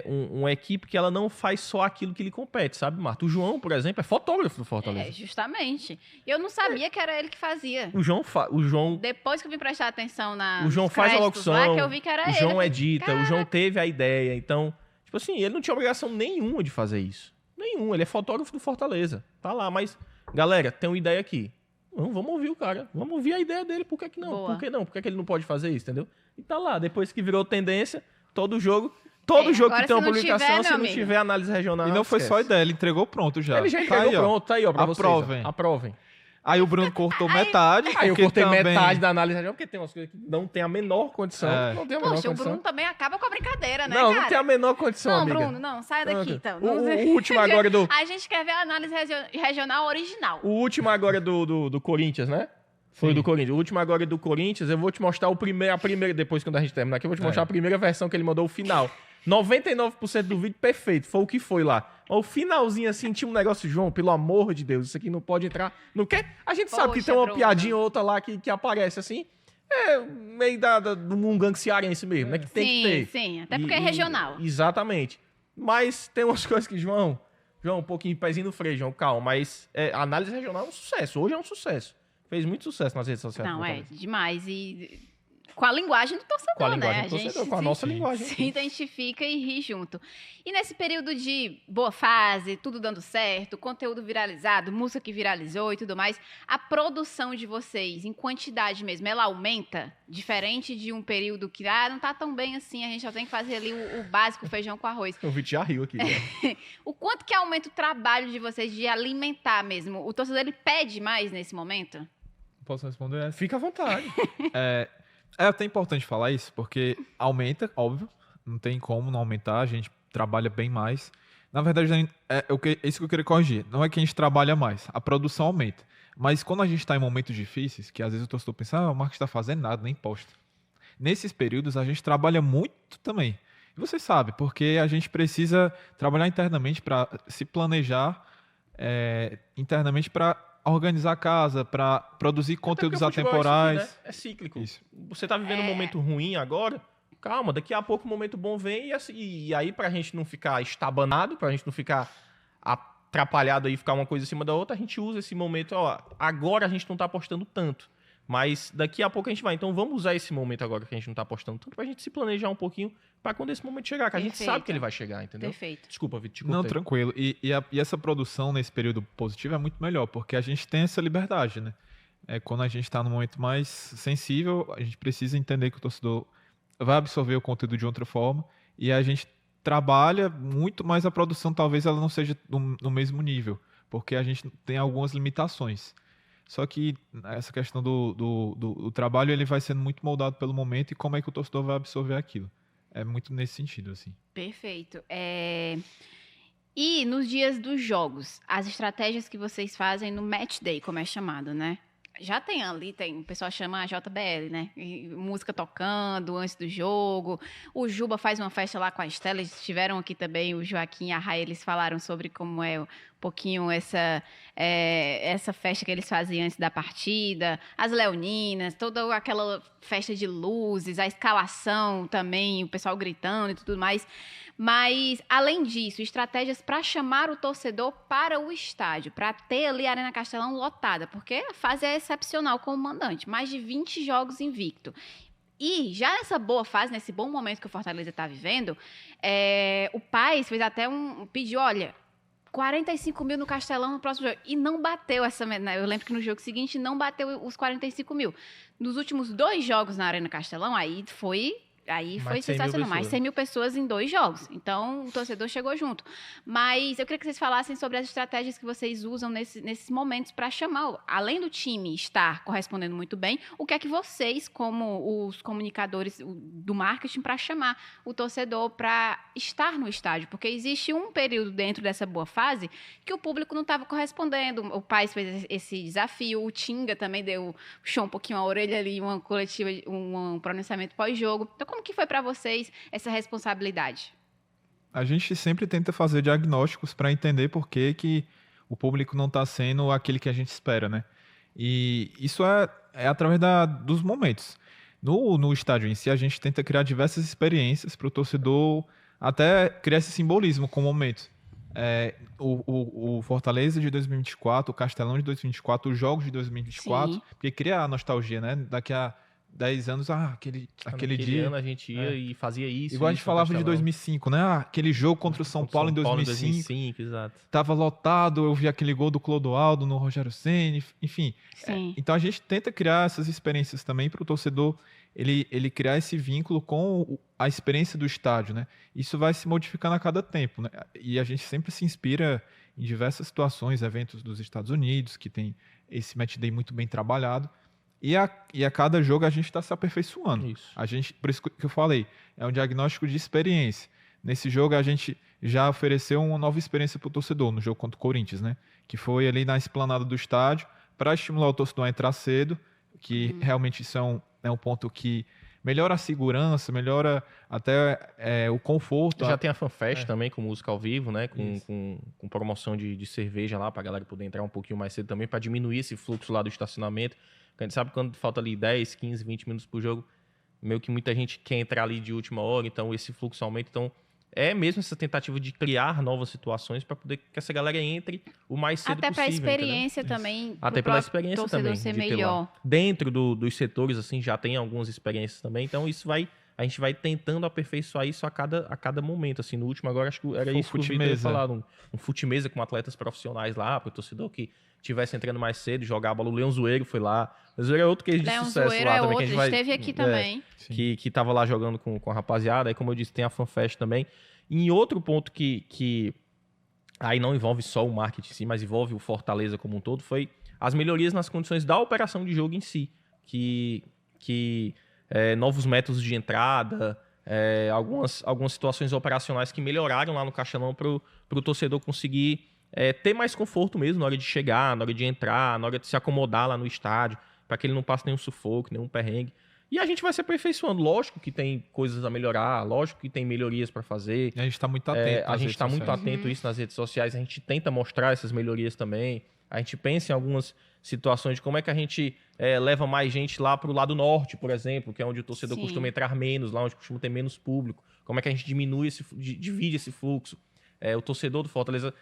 uma equipe que ela não faz só aquilo que lhe compete, sabe, Marta? O João, por exemplo, é fotógrafo do Fortaleza. Justamente. Eu não sabia que era ele que fazia. O João Depois que eu vim prestar atenção o João faz a locução, lá, que eu vi que era o João ele. edita, o João teve a ideia. Então, tipo assim, ele não tinha obrigação nenhuma de fazer isso. Nenhuma. Ele é fotógrafo do Fortaleza. Tá lá, mas, galera, tem uma ideia aqui. Vamos ouvir o cara. Vamos ouvir a ideia dele. Por que que não? Boa. Por que não? Por que que ele não pode fazer isso, entendeu? E tá lá. Depois que virou tendência, todo jogo que tem uma publicação, se não tiver análise regional... E não foi só ideia, ele entregou pronto já. Ele já entregou pronto, tá aí, ó, pra Aprovem. vocês. Aprovem. Aí o Bruno cortou metade. Aí eu porque cortei também... metade da análise regional, porque tem umas coisas que não tem a menor condição. Não tem a menor Poxa, o condição. Bruno também acaba com a brincadeira, né, Não cara? tem a menor condição, Não, amiga. Bruno, não, saia daqui, então. O último agora do... A gente quer ver a análise regional original. O último agora do Corinthians, né? Foi do Corinthians. O último agora do Corinthians, eu vou te mostrar a primeira, depois quando a gente terminar aqui, eu vou te mostrar a primeira versão que ele mandou, o final. 99% do vídeo perfeito, foi o que foi lá. Mas o finalzinho assim, tinha um negócio, João, pelo amor de Deus, isso aqui não pode entrar. Não quer? A gente sabe que tem uma piadinha ou outra lá que aparece assim. Meio do mungangue cearense mesmo, né? Que tem que ter. Sim, até porque é regional. Exatamente. Mas tem umas coisas que, João, um pouquinho de pezinho no freio, João, calma. Mas a análise regional é um sucesso. Hoje é um sucesso. Fez muito sucesso nas redes sociais. Não, demais. E com a linguagem do torcedor, com a linguagem né? do torcedor, com a nossa linguagem. Se identifica e ri junto. E nesse período de boa fase, tudo dando certo, conteúdo viralizado, música que viralizou e tudo mais, a produção de vocês, em quantidade mesmo, ela aumenta? Diferente de um período que, não tá tão bem assim, a gente só tem que fazer ali o básico, feijão com arroz. O Vitor já riu aqui. O quanto que aumenta o trabalho de vocês de alimentar mesmo? O torcedor, ele pede mais nesse momento? Posso responder essa? Fica à vontade. É até importante falar isso, porque aumenta, óbvio, não tem como não aumentar, a gente trabalha bem mais. Na verdade, é isso que eu queria corrigir, não é que a gente trabalha mais, a produção aumenta. Mas quando a gente está em momentos difíceis, que às vezes o torcedor pensa, o Marcos está fazendo nada, nem posta. Nesses períodos, a gente trabalha muito também. E você sabe, porque a gente precisa trabalhar internamente para se planejar internamente para organizar a casa, para produzir conteúdos atemporais. É, isso aqui, né? É cíclico. Isso. Você tá vivendo um momento ruim agora, calma, daqui a pouco o momento bom vem e aí pra gente não ficar estabanado, pra gente não ficar atrapalhado aí, ficar uma coisa em cima da outra, a gente usa esse momento, agora a gente não tá apostando tanto, mas daqui a pouco a gente vai. Então vamos usar esse momento agora que a gente não tá apostando tanto pra gente se planejar um pouquinho pra quando esse momento chegar, que a gente sabe que ele vai chegar, entendeu? Perfeito. Desculpa, Vitor, Não, tranquilo. E essa produção nesse período positivo é muito melhor, porque a gente tem essa liberdade, né? Quando a gente está num momento mais sensível, a gente precisa entender que o torcedor vai absorver o conteúdo de outra forma e a gente trabalha muito, mas a produção talvez ela não seja no mesmo nível, porque a gente tem algumas limitações. Só que essa questão do trabalho ele vai sendo muito moldado pelo momento e como é que o torcedor vai absorver aquilo. É muito nesse sentido, assim. Perfeito. E nos dias dos jogos, as estratégias que vocês fazem no match day, como é chamado, né? Já tem ali, o pessoal chama a JBL, né? E música tocando antes do jogo. O Juba faz uma festa lá com a Estela. Eles estiveram aqui também, o Joaquim e a Ray, eles falaram sobre como é um pouquinho essa festa que eles faziam antes da partida. As leoninas, toda aquela festa de luzes, a escalação também, o pessoal gritando e tudo mais. Mas, além disso, estratégias para chamar o torcedor para o estádio, para ter ali a Arena Castelão lotada, porque a fase é excepcional como mandante, mais de 20 jogos invicto. E já nessa boa fase, nesse bom momento que o Fortaleza está vivendo, o Paes fez até pediu, olha, 45 mil no Castelão no próximo jogo. E não bateu essa meta. Eu lembro que no jogo seguinte não bateu os 45 mil. Nos últimos 2 jogos na Arena Castelão, aí foi sensacional. Mais 100 mil pessoas em 2 jogos. Então, o torcedor chegou junto. Mas eu queria que vocês falassem sobre as estratégias que vocês usam nesses momentos para chamar, além do time estar correspondendo muito bem, o que é que vocês, como os comunicadores do marketing, para chamar o torcedor para estar no estádio? Porque existe um período dentro dessa boa fase que o público não estava correspondendo. O Paes fez esse desafio, o Tinga também puxou um pouquinho a orelha ali, uma coletiva, um pronunciamento pós-jogo. Então, como que foi para vocês essa responsabilidade? A gente sempre tenta fazer diagnósticos para entender por que o público não está sendo aquele que a gente espera, né? E isso é através dos momentos. No estádio em si, a gente tenta criar diversas experiências para o torcedor até criar esse simbolismo com o momento. O Fortaleza de 2024, o Castelão de 2024, os jogos de 2024, Sim. porque cria a nostalgia, né? Daqui a 10 anos, aquele dia. Ano a gente ia e fazia isso. Igual a gente falava de 2005, né? Aquele jogo contra o São Paulo em 2005. Exato. Tava lotado, eu vi aquele gol do Clodoaldo no Rogério Ceni, enfim. Sim. Então a gente tenta criar essas experiências também para o torcedor ele criar esse vínculo com a experiência do estádio, né? Isso vai se modificando a cada tempo, né? E a gente sempre se inspira em diversas situações, eventos dos Estados Unidos, que tem esse match day muito bem trabalhado. E a cada jogo a gente está se aperfeiçoando. Isso. Por isso que eu falei, é um diagnóstico de experiência. Nesse jogo a gente já ofereceu uma nova experiência para o torcedor, no jogo contra o Corinthians, né? Que foi ali na esplanada do estádio, para estimular o torcedor a entrar cedo, que realmente isso é um ponto que melhora a segurança, melhora até o conforto. Já tem a FanFest também, com música ao vivo, né? Com promoção de cerveja lá, para a galera poder entrar um pouquinho mais cedo também, para diminuir esse fluxo lá do estacionamento. A gente sabe que quando falta ali 10, 15, 20 minutos por jogo, meio que muita gente quer entrar ali de última hora, então esse fluxo aumenta. Então, é mesmo essa tentativa de criar novas situações para poder que essa galera entre o mais cedo Até possível. Até para a experiência também. Até pela experiência também. Ser melhor. Dentro dos setores, assim, já tem algumas experiências também. Então, a gente vai tentando aperfeiçoar isso a cada momento. Assim, no último agora, acho que era isso que o Vitor ia falar. Um fute-mesa com atletas profissionais lá, para o torcedor que estivesse entrando mais cedo, jogar a bola. O Leão Zoeiro foi lá. O Zoeiro é outro case de sucesso lá também. Que a gente esteve aqui também. Que tava lá jogando com a rapaziada. Aí, como eu disse, tem a FanFest também. E em outro ponto que aí não envolve só o marketing em si, mas envolve o Fortaleza como um todo, foi as melhorias nas condições da operação de jogo em si. Novos métodos de entrada, algumas situações operacionais que melhoraram lá no Castelão para o torcedor conseguir ter mais conforto mesmo na hora de chegar, na hora de entrar, na hora de se acomodar lá no estádio, para que ele não passe nenhum sufoco, nenhum perrengue. E a gente vai se aperfeiçoando. Lógico que tem coisas a melhorar, lógico que tem melhorias para fazer. E a gente está muito atento. A gente está muito atento a isso nas redes sociais. A gente tenta mostrar essas melhorias também. A gente pensa em algumas situações de como é que a gente leva mais gente lá para o lado norte, por exemplo, que é onde o torcedor costuma entrar menos, lá onde costuma ter menos público. Como é que a gente divide esse fluxo. O torcedor do Fortaleza,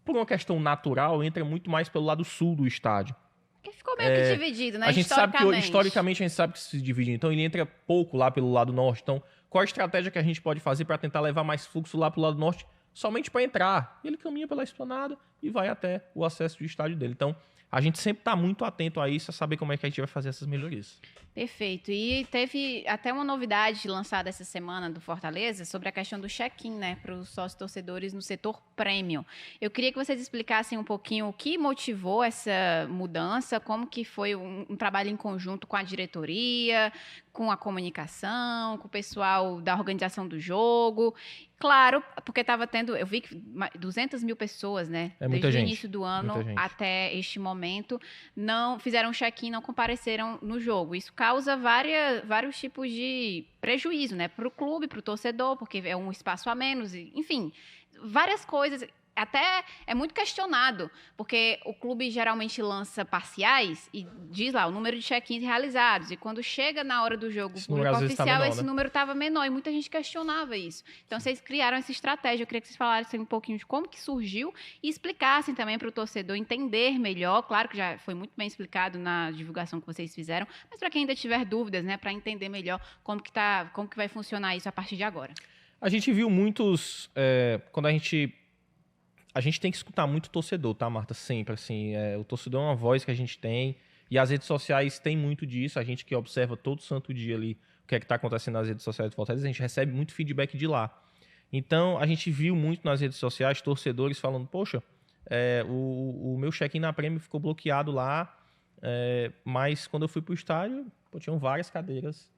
por uma questão natural, entra muito mais pelo lado sul do estádio. Que ficou meio que dividido, né? A gente sabe que historicamente a gente sabe que se divide. Então ele entra pouco lá pelo lado norte. Então, qual a estratégia que a gente pode fazer para tentar levar mais fluxo lá pro lado norte? Somente para entrar. Ele caminha pela esplanada e vai até o acesso do estádio dele. Então, a gente sempre está muito atento a isso, a saber como é que a gente vai fazer essas melhorias. Perfeito. E teve até uma novidade lançada essa semana do Fortaleza sobre a questão do check-in, né, para os sócios torcedores no setor premium. Eu queria que vocês explicassem um pouquinho o que motivou essa mudança, como que foi um trabalho em conjunto com a diretoria, com a comunicação, com o pessoal da organização do jogo. Claro, porque estava tendo, eu vi que 200 mil pessoas, né, desde o início do ano até este momento, não fizeram check-in, não compareceram no jogo. Isso causa vários tipos de prejuízo, né, para o clube, para o torcedor, porque é um espaço a menos, enfim, várias coisas. até é muito questionado, porque o clube geralmente lança parciais e diz lá o número de check-ins realizados. E quando chega na hora do jogo Esse número, público às vezes, tá oficial, menor, esse né? número estava menor e muita gente questionava isso. Então, vocês criaram essa estratégia. Eu queria que vocês falassem um pouquinho de como que surgiu e explicassem também para o torcedor entender melhor. Claro que já foi muito bem explicado na divulgação que vocês fizeram, mas para quem ainda tiver dúvidas, né, para entender melhor como que vai funcionar isso a partir de agora. A gente viu muitos... quando a gente tem que escutar muito o torcedor, tá, Marta? Sempre, assim. O torcedor é uma voz que a gente tem e as redes sociais têm muito disso. A gente que observa todo santo dia ali o que é que está acontecendo nas redes sociais do Fortaleza, a gente recebe muito feedback de lá. Então, a gente viu muito nas redes sociais torcedores falando, poxa, o meu check-in na Prêmio ficou bloqueado lá, mas quando eu fui pro estádio, pô, tinham várias cadeiras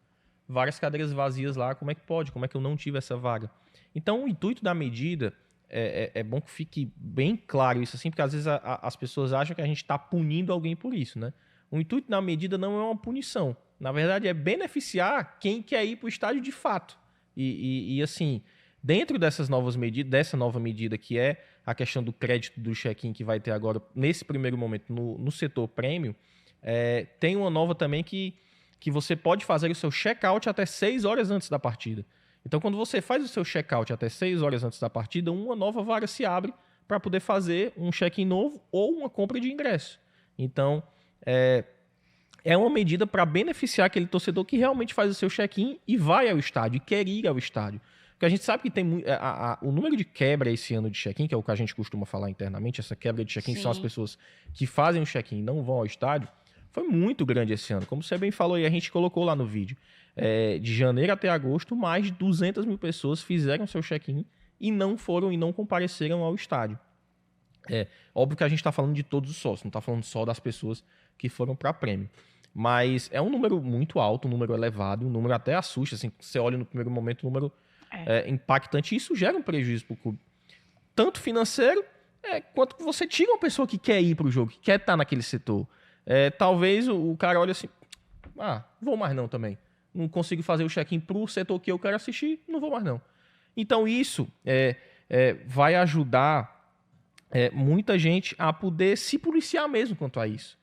vazias lá, como é que pode? Como é que eu não tive essa vaga? Então, o intuito da medida, é bom que fique bem claro isso, assim, porque às vezes as pessoas acham que a gente está punindo alguém por isso, né? O intuito da medida não é uma punição. Na verdade, é beneficiar quem quer ir para o estádio de fato. E assim, dentro dessa nova medida, que é a questão do crédito do check-in que vai ter agora, nesse primeiro momento, no setor prêmio, tem uma nova também que você pode fazer o seu check-out até 6 horas antes da partida. Então, quando você faz o seu check-out até 6 horas antes da partida, uma nova vaga se abre para poder fazer um check-in novo ou uma compra de ingresso. Então, é uma medida para beneficiar aquele torcedor que realmente faz o seu check-in e vai ao estádio, e quer ir ao estádio. Porque a gente sabe que tem o número de quebra esse ano de check-in, que é o que a gente costuma falar internamente, essa quebra de check-in são as pessoas que fazem o check-in e não vão ao estádio, foi muito grande esse ano. Como você bem falou e a gente colocou lá no vídeo, de janeiro até agosto, mais de 200 mil pessoas fizeram seu check-in e não foram e não compareceram ao estádio. Óbvio que a gente está falando de todos os sócios, não está falando só das pessoas que foram para prêmio. Mas é um número muito alto, um número elevado, um número até assusta. Assim, você olha no primeiro momento, um número impactante, e isso gera um prejuízo para o clube. Tanto financeiro, quanto que você tira uma pessoa que quer ir para o jogo, que quer estar naquele setor. Talvez o cara olhe assim, vou mais não também. Não consigo fazer o check-in para o setor que eu quero assistir, não vou mais não. Então isso vai ajudar muita gente a poder se policiar mesmo quanto a isso.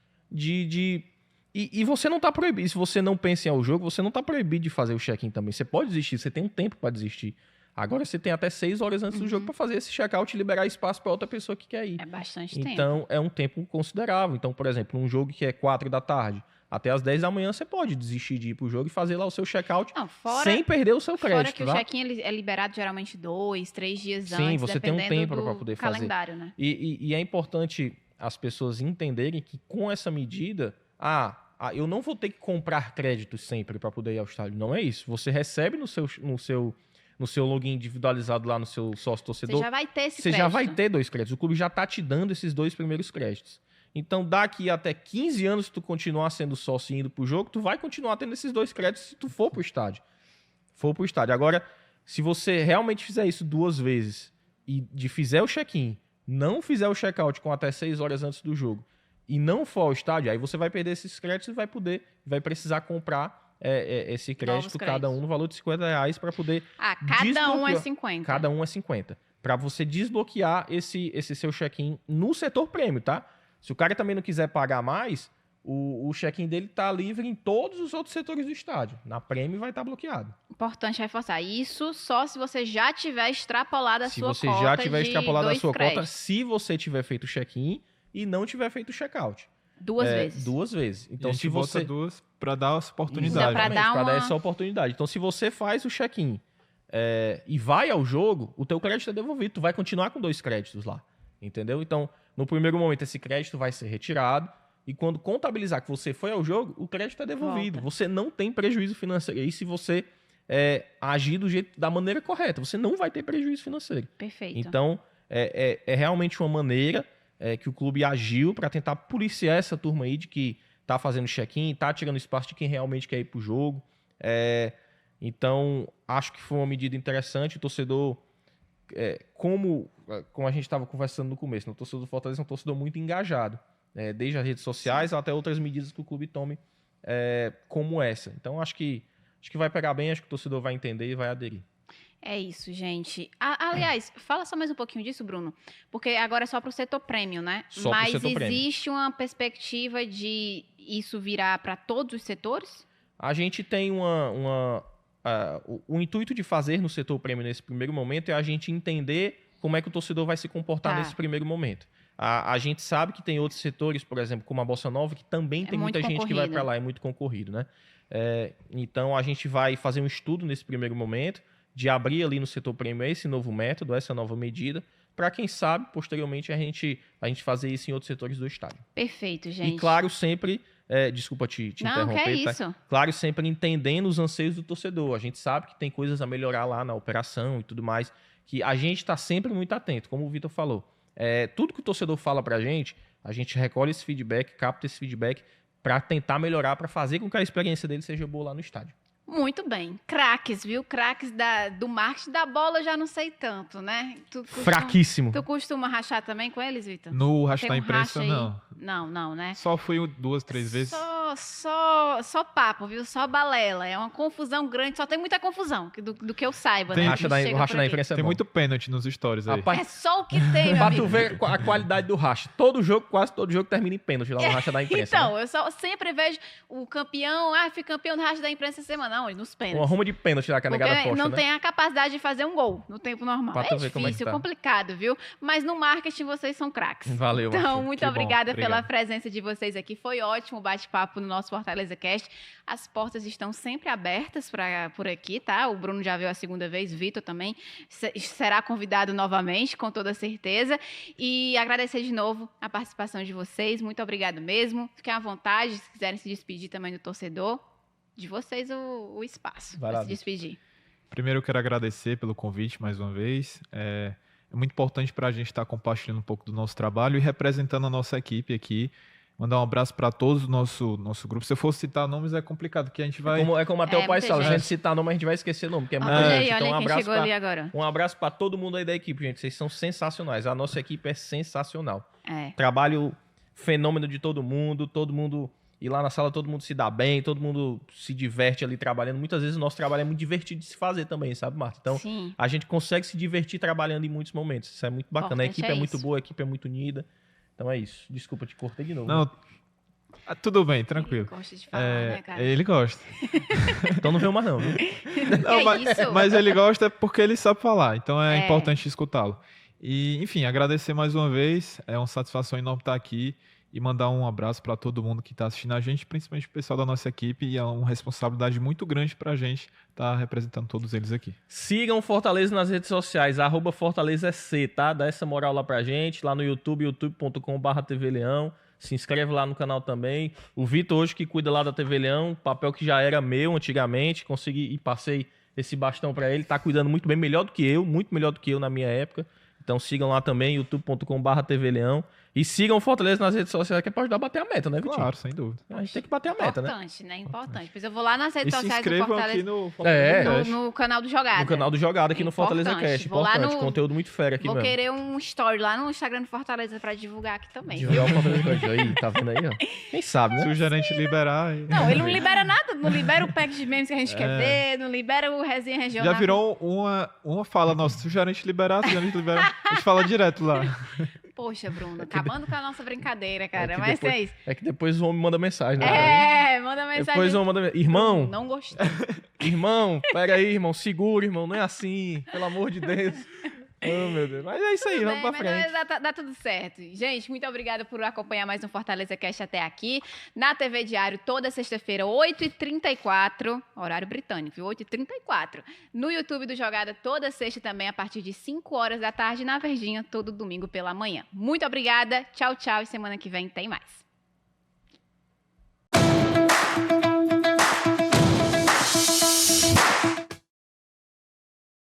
E você não está proibido, se você não pensa em ir ao jogo, você não está proibido de fazer o check-in também. Você pode desistir, você tem um tempo para desistir. Agora você tem até 6 horas antes do jogo para fazer esse check-out e liberar espaço para outra pessoa que quer ir. É bastante tempo. Então, é um tempo considerável. Então, por exemplo, um jogo que é 4 da tarde, até as 10 da manhã você pode desistir de ir pro jogo e fazer lá o seu check-out sem perder o seu crédito. Fora que o check-in é liberado geralmente 2, 3 dias antes, sim, você tem um tempo para poder fazer. Calendário, né? E é importante as pessoas entenderem que com essa medida, eu não vou ter que comprar créditos sempre para poder ir ao estádio. Não é isso. Você recebe no seu login individualizado lá no seu sócio torcedor. Você já vai ter esse crédito. Você já vai ter 2 créditos. O clube já está te dando esses 2 primeiros créditos. Então, daqui até 15 anos, se tu continuar sendo sócio e indo pro jogo, tu vai continuar tendo esses 2 créditos se tu for pro estádio. Agora, se você realmente fizer isso 2 vezes e fizer o check-in, não fizer o check-out com até 6 horas antes do jogo e não for ao estádio, aí você vai perder esses créditos e vai precisar comprar esse crédito, cada um no valor de R$50 para poder cada um é 50. Cada um é 50. Para você desbloquear esse seu check-in no setor prêmio, tá? Se o cara também não quiser pagar mais, o check-in dele tá livre em todos os outros setores do estádio. Na prêmio vai estar bloqueado. Importante reforçar. Isso só se você já tiver extrapolado a sua cota. Se você já tiver extrapolado a sua cota, se você tiver feito o check-in e não tiver feito o check-out. 2 vezes. 2 vezes. Então, se você... 2 para dar essa oportunidade. Para dar essa oportunidade. Então, se você faz o check-in e vai ao jogo, o teu crédito é devolvido. Tu vai continuar com 2 créditos lá. Entendeu? Então, no primeiro momento, esse crédito vai ser retirado. E quando contabilizar que você foi ao jogo, o crédito é devolvido. Você não tem prejuízo financeiro. E se você agir da maneira correta, você não vai ter prejuízo financeiro. Perfeito. Então, é realmente uma maneira que o clube agiu para tentar policiar essa turma aí de que tá fazendo check-in, tá tirando espaço de quem realmente quer ir pro jogo. Então, acho que foi uma medida interessante. O torcedor, como a gente estava conversando no começo, o torcedor do Fortaleza é um torcedor muito engajado, desde as redes sociais até outras medidas que o clube tome como essa. Então, acho que vai pegar bem, acho que o torcedor vai entender e vai aderir. É isso, gente. Aliás, fala só mais um pouquinho disso, Bruno, porque agora é só para o setor premium, né? Só pro Mas setor premium. existe uma perspectiva de isso virar para todos os setores? A gente tem o intuito de fazer no setor premium nesse primeiro momento é a gente entender como é que o torcedor vai se comportar Tá. nesse primeiro momento. A gente sabe que tem outros setores, por exemplo, como a Bossa Nova, que também tem muito muita gente que vai concorrido. para lá, é muito concorrido, né? Então a gente vai fazer um estudo nesse primeiro momento de abrir ali no setor premium esse novo método, essa nova medida, para quem sabe, posteriormente, a gente fazer isso em outros setores do estádio. Perfeito, gente. E claro, sempre, desculpa te Não, interromper, que é tá? isso. Claro, sempre entendendo os anseios do torcedor. A gente sabe que tem coisas a melhorar lá na operação e tudo mais, que a gente está sempre muito atento, como o Vitor falou. Tudo que o torcedor fala pra gente, a gente recolhe esse feedback, capta esse feedback para tentar melhorar, para fazer com que a experiência dele seja boa lá no estádio. Muito bem. Craques, viu? Craques do marketing da bola, eu já não sei tanto, né? Fraquíssimo. Tu costuma rachar também com eles, Vitor? No racha Tem da um imprensa, racha aí? não. Não, né? Só fui 2, 3 vezes. Só papo, viu? Só balela. É uma confusão grande, só tem muita confusão do que eu saiba, Tem né? O que racha chega da por aqui. imprensa é Tem bom. muito pênalti nos stories aí. Rapaz, É só o que tem, meu pra amigo. tu ver a qualidade do racha. Quase todo jogo termina em pênalti lá no racha da imprensa. Então, né? eu sempre vejo o campeão, fui campeão do racha da imprensa essa semana. Não, nos Uma pênaltis. ruma de pênalti lá que a negada Porque posta, não né? tem a capacidade de fazer um gol no tempo normal. Pra tu É ver como é que difícil, tá. complicado, viu? Mas no marketing vocês são craques. Valeu, Então, Marcinho. muito Que bom. obrigada pela Obrigado. presença de vocês aqui. Foi ótimo o bate-papo no nosso Fortaleza Cast. As portas estão sempre abertas por aqui, tá? O Bruno já veio a segunda vez, Vitor também será convidado novamente, com toda certeza. E agradecer de novo a participação de vocês. Muito obrigado mesmo. Fiquem à vontade, se quiserem se despedir também do torcedor. De vocês o espaço Vai para lá, se Vitor. despedir. Primeiro eu quero agradecer pelo convite mais uma vez. É muito importante para a gente estar compartilhando um pouco do nosso trabalho e representando a nossa equipe aqui. Mandar um abraço para todos do nosso grupo. Se eu for citar nomes é complicado, porque a gente vai... Como até o pai muita fala, se a gente. gente citar nome, a gente vai esquecer nome, porque é muita Olha gente. aí, Então, olha quem chegou ali agora. um abraço pra todo mundo aí da equipe, gente. Vocês são sensacionais. A nossa equipe é sensacional. É. Trabalho fenômeno de todo mundo. E lá na sala todo mundo se dá bem, todo mundo se diverte ali trabalhando. Muitas vezes o nosso trabalho é muito divertido de se fazer também, sabe, Marta? Então, Sim. a gente consegue se divertir trabalhando em muitos momentos. Isso é muito bacana. A Importante equipe é é muito isso. boa, a equipe é muito unida. Então é isso. Desculpa, te cortei de novo. Não, tudo bem, tranquilo. Ele gosta de falar, né, cara? Ele gosta. Então não veio mais não, viu? Não, isso? mas ele gosta porque ele sabe falar, então é É. importante escutá-lo. E, enfim, agradecer mais uma vez, é uma satisfação enorme estar aqui e mandar um abraço para todo mundo que está assistindo a gente, principalmente o pessoal da nossa equipe, e é uma responsabilidade muito grande para a gente estar representando todos eles aqui. Sigam o Fortaleza nas redes sociais, @FortalezaSC, tá? Dá essa moral lá pra gente, lá no YouTube, youtube.com/TV Leão. Se inscreve lá no canal também. O Vitor hoje que cuida lá da TV Leão, papel que já era meu antigamente, consegui e passei esse bastão pra ele, tá cuidando muito bem, melhor do que eu, muito melhor do que eu na minha época. Então sigam lá também, youtube.com/TV Leão. E sigam o Fortaleza nas redes sociais, que é pra ajudar a bater a meta, né, Vitinho? Claro, sem dúvida. A gente tem que bater a meta, né? Importante, né? Importante. Pois eu vou lá nas E redes se sociais do inscrevam Fortaleza. aqui no Fortaleza É. Cast. No canal do Jogada. No canal do Jogada aqui no Fortaleza Importante. Cast. Vou lá Importante, no- conteúdo muito fera aqui Vou mesmo. querer um story lá no Instagram do Fortaleza pra divulgar aqui também. viu? Divulgar o Fortaleza Cast aí, tá vendo aí, ó? Quem sabe, Se né? o gerente liberar... aí- Não, ele não libera nada. Não libera o pack de memes que a gente quer ver, não libera o resenha regional. Já virou uma fala nossa. Se o gerente liberar, a gente fala direto lá. Poxa, Bruno, acabando com a nossa brincadeira, cara. É que Mas depois- é isso. É que depois o homem manda mensagem, né? Manda mensagem. Depois o homem manda irmão, Não gostei. irmão, pera aí, irmão, segura, irmão, não é assim, pelo amor de Deus. Oh, meu Deus. Mas é isso aí, Tudo vamos bem, pra mas frente. dá tudo certo. Gente, muito obrigada por acompanhar mais um Fortaleza Cast até aqui. Na TV Diário, toda sexta-feira, 8h34, horário britânico, viu? 8h34. No YouTube do Jogada, toda sexta também, a partir de 5 horas da tarde. Na Verdinha, todo domingo pela manhã. Muito obrigada, tchau, tchau. E semana que vem tem mais.